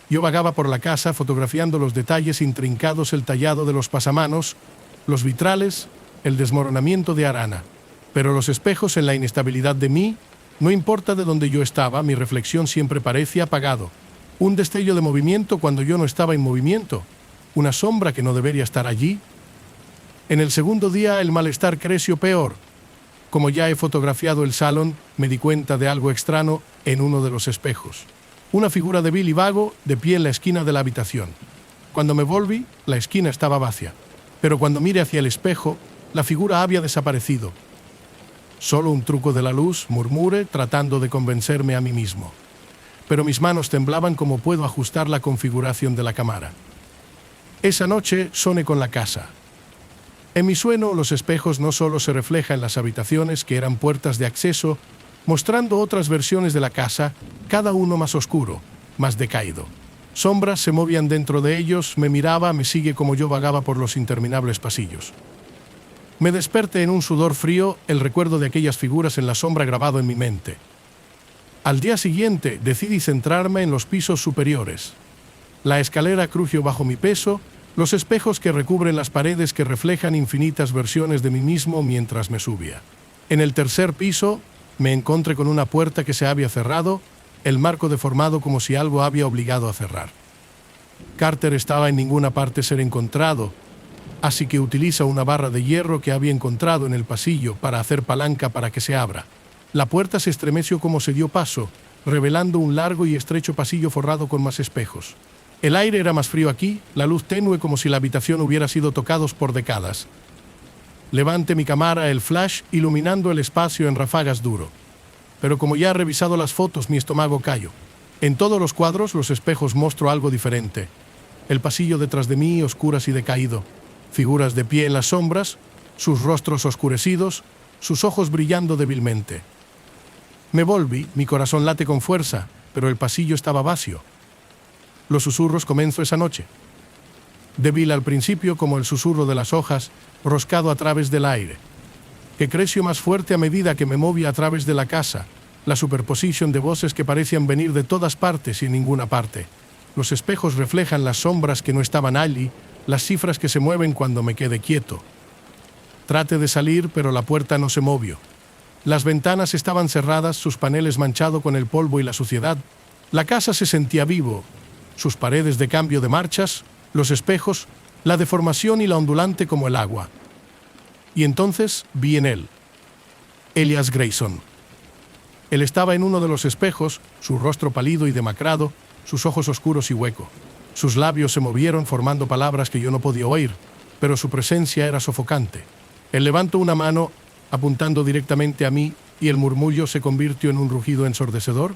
Speaker 3: Yo vagaba por la casa fotografiando los detalles intrincados, el tallado de los pasamanos, los vitrales, el desmoronamiento de arana. Pero los espejos en la inestabilidad de mí, no importa de dónde yo estaba, mi reflexión siempre parecía apagado. Un destello de movimiento cuando yo no estaba en movimiento. Una sombra que no debería estar allí. En el segundo día el malestar creció peor. Como ya he fotografiado el salón, me di cuenta de algo extraño en uno de los espejos. Una figura débil y vago de pie en la esquina de la habitación. Cuando me volví, la esquina estaba vacía. Pero cuando miré hacia el espejo, la figura había desaparecido. Solo un truco de la luz, murmuré, tratando de convencerme a mí mismo. Pero mis manos temblaban como puedo ajustar la configuración de la cámara. Esa noche soné con la casa. En mi sueño, los espejos no solo se reflejan en las habitaciones, que eran puertas de acceso, mostrando otras versiones de la casa, cada uno más oscuro, más decaído. Sombras se movían dentro de ellos, me miraba, me sigue como yo vagaba por los interminables pasillos. Me desperté en un sudor frío, el recuerdo de aquellas figuras en la sombra grabado en mi mente. Al día siguiente decidí centrarme en los pisos superiores. La escalera crujió bajo mi peso, los espejos que recubren las paredes que reflejan infinitas versiones de mí mismo mientras me subía. En el tercer piso me encontré con una puerta que se había cerrado, el marco deformado como si algo había obligado a cerrar. Carter estaba en ninguna parte ser encontrado, así que utiliza una barra de hierro que había encontrado en el pasillo para hacer palanca para que se abra. La puerta se estremeció como se dio paso, revelando un largo y estrecho pasillo forrado con más espejos. El aire era más frío aquí, la luz tenue como si la habitación hubiera sido tocados por décadas. Levanté mi cámara, el flash, iluminando el espacio en ráfagas duro. Pero como ya he revisado las fotos, mi estómago cayó. En todos los cuadros, los espejos mostró algo diferente. El pasillo detrás de mí, oscuras y decaído. Figuras de pie en las sombras, sus rostros oscurecidos, sus ojos brillando débilmente. Me volví, mi corazón late con fuerza, pero el pasillo estaba vacío. Los susurros comenzó esa noche. Débil al principio como el susurro de las hojas, roscado a través del aire, que creció más fuerte a medida que me movía a través de la casa, la superposición de voces que parecían venir de todas partes y en ninguna parte. Los espejos reflejan las sombras que no estaban allí, las cifras que se mueven cuando me quedé quieto. Traté de salir, pero la puerta no se movió. Las ventanas estaban cerradas, sus paneles manchados con el polvo y la suciedad. La casa se sentía vivo, sus paredes de cambio de marchas, los espejos, la deformación y la ondulante como el agua. Y entonces vi en él, Elias Grayson. Él estaba en uno de los espejos, su rostro pálido y demacrado, sus ojos oscuros y hueco. Sus labios se movieron formando palabras que yo no podía oír, pero su presencia era sofocante. Él levantó una mano, apuntando directamente a mí, y el murmullo se convirtió en un rugido ensordecedor.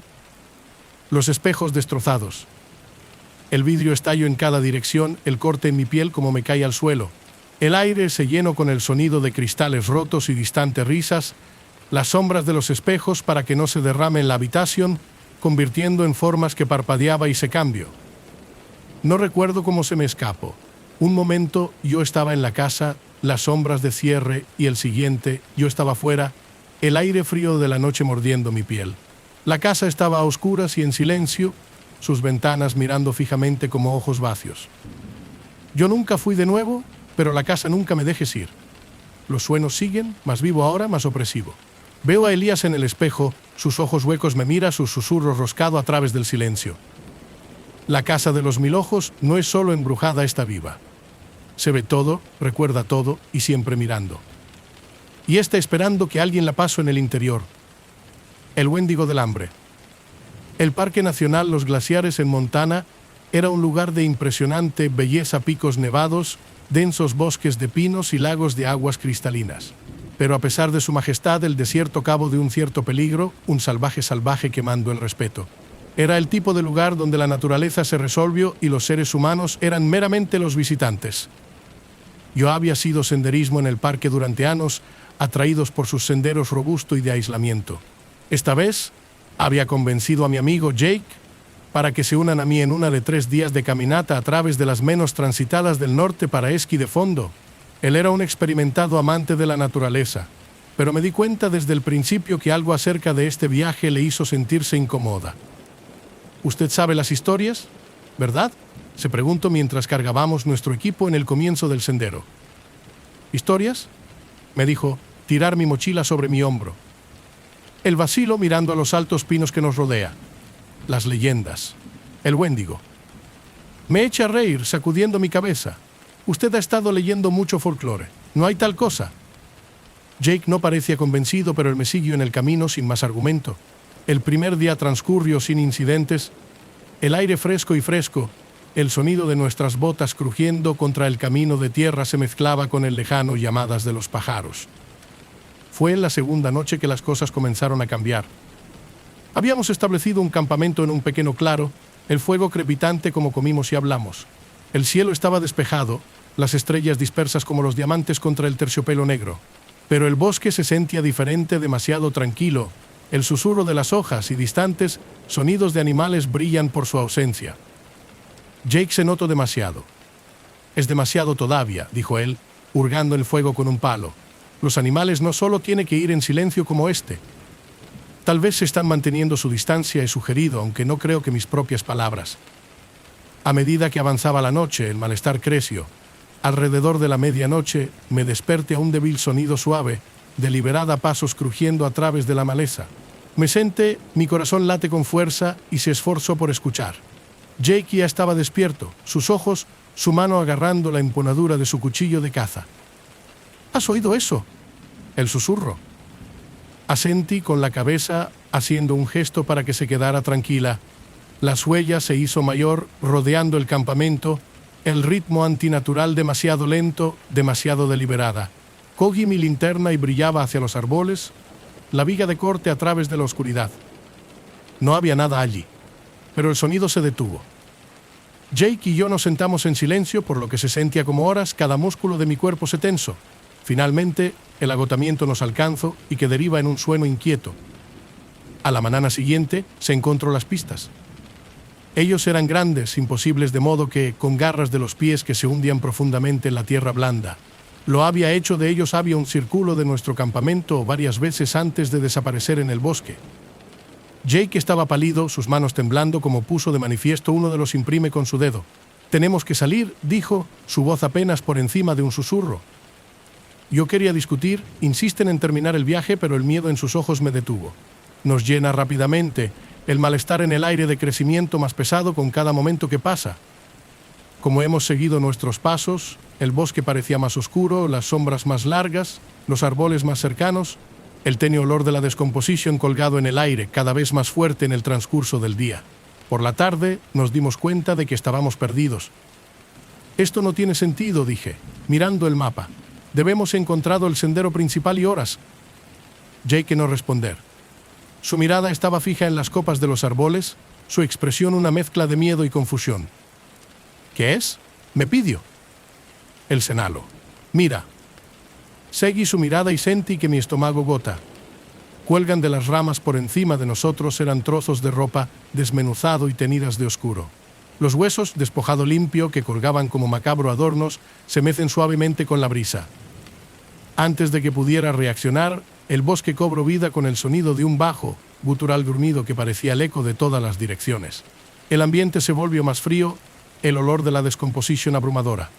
Speaker 3: Los espejos destrozados. El vidrio estalló en cada dirección, el corte en mi piel como me cae al suelo. El aire se llenó con el sonido de cristales rotos y distantes risas, las sombras de los espejos para que no se derrame en la habitación, convirtiendo en formas que parpadeaba y se cambió. No recuerdo cómo se me escapó. Un momento yo estaba en la casa, las sombras de cierre, y el siguiente yo estaba fuera, el aire frío de la noche mordiendo mi piel. La casa estaba a oscuras y en silencio, sus ventanas mirando fijamente como ojos vacíos. Yo nunca fui de nuevo, pero la casa nunca me dejes ir. Los sueños siguen, más vivo ahora, más opresivo. Veo a Elías en el espejo, sus ojos huecos me mira, sus susurros roscado a través del silencio. La casa de los 1000 ojos no es solo embrujada, está viva. Se ve todo, recuerda todo y siempre mirando. Y está esperando que alguien la pase en el interior. El Wendigo del hambre. El Parque Nacional Los Glaciares en Montana era un lugar de impresionante belleza, picos nevados, densos bosques de pinos y lagos de aguas cristalinas. Pero a pesar de su majestad, el desierto cabo de un cierto peligro, un salvaje quemando el respeto. Era el tipo de lugar donde la naturaleza se resolvió y los seres humanos eran meramente los visitantes. Yo había sido senderismo en el parque durante años, atraídos por sus senderos robusto y de aislamiento. Esta vez había convencido a mi amigo Jake para que se unan a mí en una de 3 días de caminata a través de las menos transitadas del norte para esquí de fondo. Él era un experimentado amante de la naturaleza, pero me di cuenta desde el principio que algo acerca de este viaje le hizo sentirse incómoda. «¿Usted sabe las historias, verdad?», se preguntó mientras cargábamos nuestro equipo en el comienzo del sendero. «¿Historias?», me dijo, tirar mi mochila sobre mi hombro. El vacilo mirando a los altos pinos que nos rodea. Las leyendas. El Wendigo. Me eché a reír, sacudiendo mi cabeza. «Usted ha estado leyendo mucho folclore. No hay tal cosa». Jake no parecía convencido, pero él me siguió en el camino sin más argumento. El primer día transcurrió sin incidentes. El aire fresco, el sonido de nuestras botas crujiendo contra el camino de tierra se mezclaba con el lejano llamadas de los pájaros. Fue en la segunda noche que las cosas comenzaron a cambiar. Habíamos establecido un campamento en un pequeño claro, el fuego crepitante como comimos y hablamos. El cielo estaba despejado, las estrellas dispersas como los diamantes contra el terciopelo negro. Pero el bosque se sentía diferente, demasiado tranquilo. El susurro de las hojas y distantes sonidos de animales brillan por su ausencia. Jake se notó demasiado. Es demasiado todavía, dijo él, hurgando el fuego con un palo. Los animales no solo tienen que ir en silencio como este. Tal vez se están manteniendo su distancia, he sugerido, aunque no creo que mis propias palabras. A medida que avanzaba la noche, el malestar creció. Alrededor de la medianoche me desperté a un débil sonido suave, deliberada pasos crujiendo a través de la maleza. Me senté, mi corazón late con fuerza y se esforzó por escuchar. Jake ya estaba despierto, sus ojos, su mano agarrando la empuñadura de su cuchillo de caza. ¿Has oído eso? El susurro. Asentí con la cabeza, haciendo un gesto para que se quedara tranquila. La huella se hizo mayor, rodeando el campamento, el ritmo antinatural demasiado lento, demasiado deliberada. Cogí mi linterna y brillaba hacia los árboles, la viga de corte a través de la oscuridad. No había nada allí, pero el sonido se detuvo. Jake y yo nos sentamos en silencio, por lo que se sentía como horas, cada músculo de mi cuerpo se tensó. Finalmente, el agotamiento nos alcanzó y que deriva en un sueño inquieto. A la mañana siguiente, se encontró las pistas. Ellos eran grandes, imposibles, de modo que, con garras de los pies que se hundían profundamente en la tierra blanda. Lo había hecho de ellos había un círculo de nuestro campamento varias veces antes de desaparecer en el bosque. Jake estaba pálido, sus manos temblando, como puso de manifiesto uno de los imprime con su dedo. «Tenemos que salir», dijo, su voz apenas por encima de un susurro. Yo quería discutir, insisten en terminar el viaje, pero el miedo en sus ojos me detuvo. Nos llena rápidamente, el malestar en el aire de crecimiento más pesado con cada momento que pasa. Como hemos seguido nuestros pasos, el bosque parecía más oscuro, las sombras más largas, los árboles más cercanos, el tenue olor de la descomposición colgado en el aire, cada vez más fuerte en el transcurso del día. Por la tarde nos dimos cuenta de que estábamos perdidos. «Esto no tiene sentido», dije, mirando el mapa. «Debemos encontrado el sendero principal y horas». Jake no responder. Su mirada estaba fija en las copas de los árboles, su expresión una mezcla de miedo y confusión. «¿Qué es?», me pidió. El senalo. «Mira». Seguí su mirada y sentí que mi estómago gota. Cuelgan de las ramas por encima de nosotros eran trozos de ropa desmenuzado y tenidas de oscuro. Los huesos, despojado limpio, que colgaban como macabro adornos, se mecen suavemente con la brisa. Antes de que pudiera reaccionar, el bosque cobró vida con el sonido de un bajo, gutural gruñido que parecía el eco de todas las direcciones. El ambiente se volvió más frío, el olor de la descomposición abrumadora.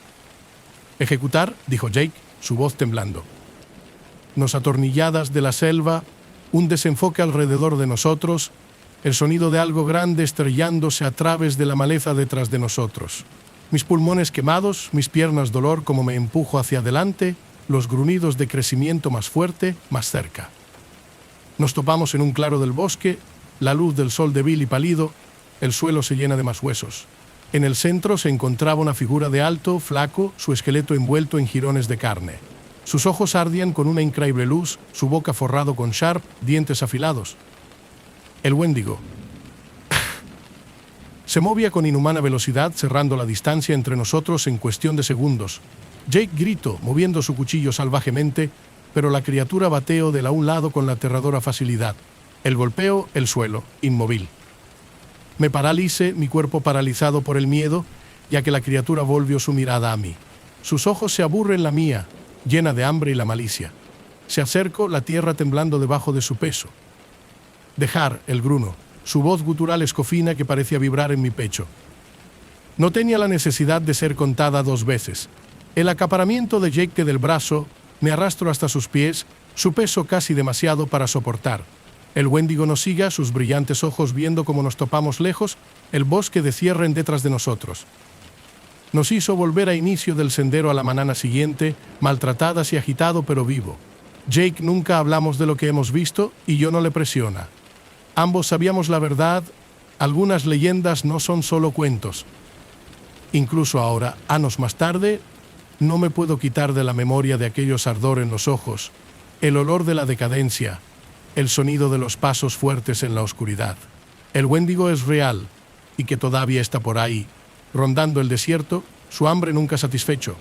Speaker 3: «Ejecutar», dijo Jake, su voz temblando. Nos atornilladas de la selva, un desenfoque alrededor de nosotros, el sonido de algo grande estrellándose a través de la maleza detrás de nosotros. Mis pulmones quemados, mis piernas dolor como me empujo hacia adelante, los gruñidos de crecimiento más fuerte, más cerca. Nos topamos en un claro del bosque, la luz del sol débil y pálido, el suelo se llena de más huesos. En el centro se encontraba una figura de alto, flaco, su esqueleto envuelto en jirones de carne. Sus ojos ardían con una increíble luz, su boca forrado con sharp, dientes afilados. El Wendigo. Se movía con inhumana velocidad, cerrando la distancia entre nosotros en cuestión de segundos. Jake gritó, moviendo su cuchillo salvajemente, pero la criatura bateó de un lado con la aterradora facilidad. El golpeó, el suelo, inmóvil. Me paralicé, mi cuerpo paralizado por el miedo, ya que la criatura volvió su mirada a mí. Sus ojos se aburren la mía, llena de hambre y la malicia. Se acercó, la tierra temblando debajo de su peso. «Dejar», el gruno, su voz gutural escofina que parecía vibrar en mi pecho. No tenía la necesidad de ser contada 2 veces. El acaparamiento de Jake del brazo me arrastró hasta sus pies, su peso casi demasiado para soportar. El Wendigo nos sigue, sus brillantes ojos viendo cómo nos topamos lejos, el bosque de cierren detrás de nosotros. Nos hizo volver a inicio del sendero a la mañana siguiente, maltratadas y agitado pero vivo. Jake nunca hablamos de lo que hemos visto y yo no le presiona. Ambos sabíamos la verdad, algunas leyendas no son solo cuentos. Incluso ahora, años más tarde, no me puedo quitar de la memoria de aquellos ardor en los ojos, el olor de la decadencia, el sonido de los pasos fuertes en la oscuridad. El Wendigo es real y que todavía está por ahí, rondando el desierto, su hambre nunca satisfecho.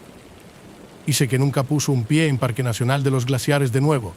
Speaker 3: Y sé que nunca puso un pie en Parque Nacional de los Glaciares de nuevo.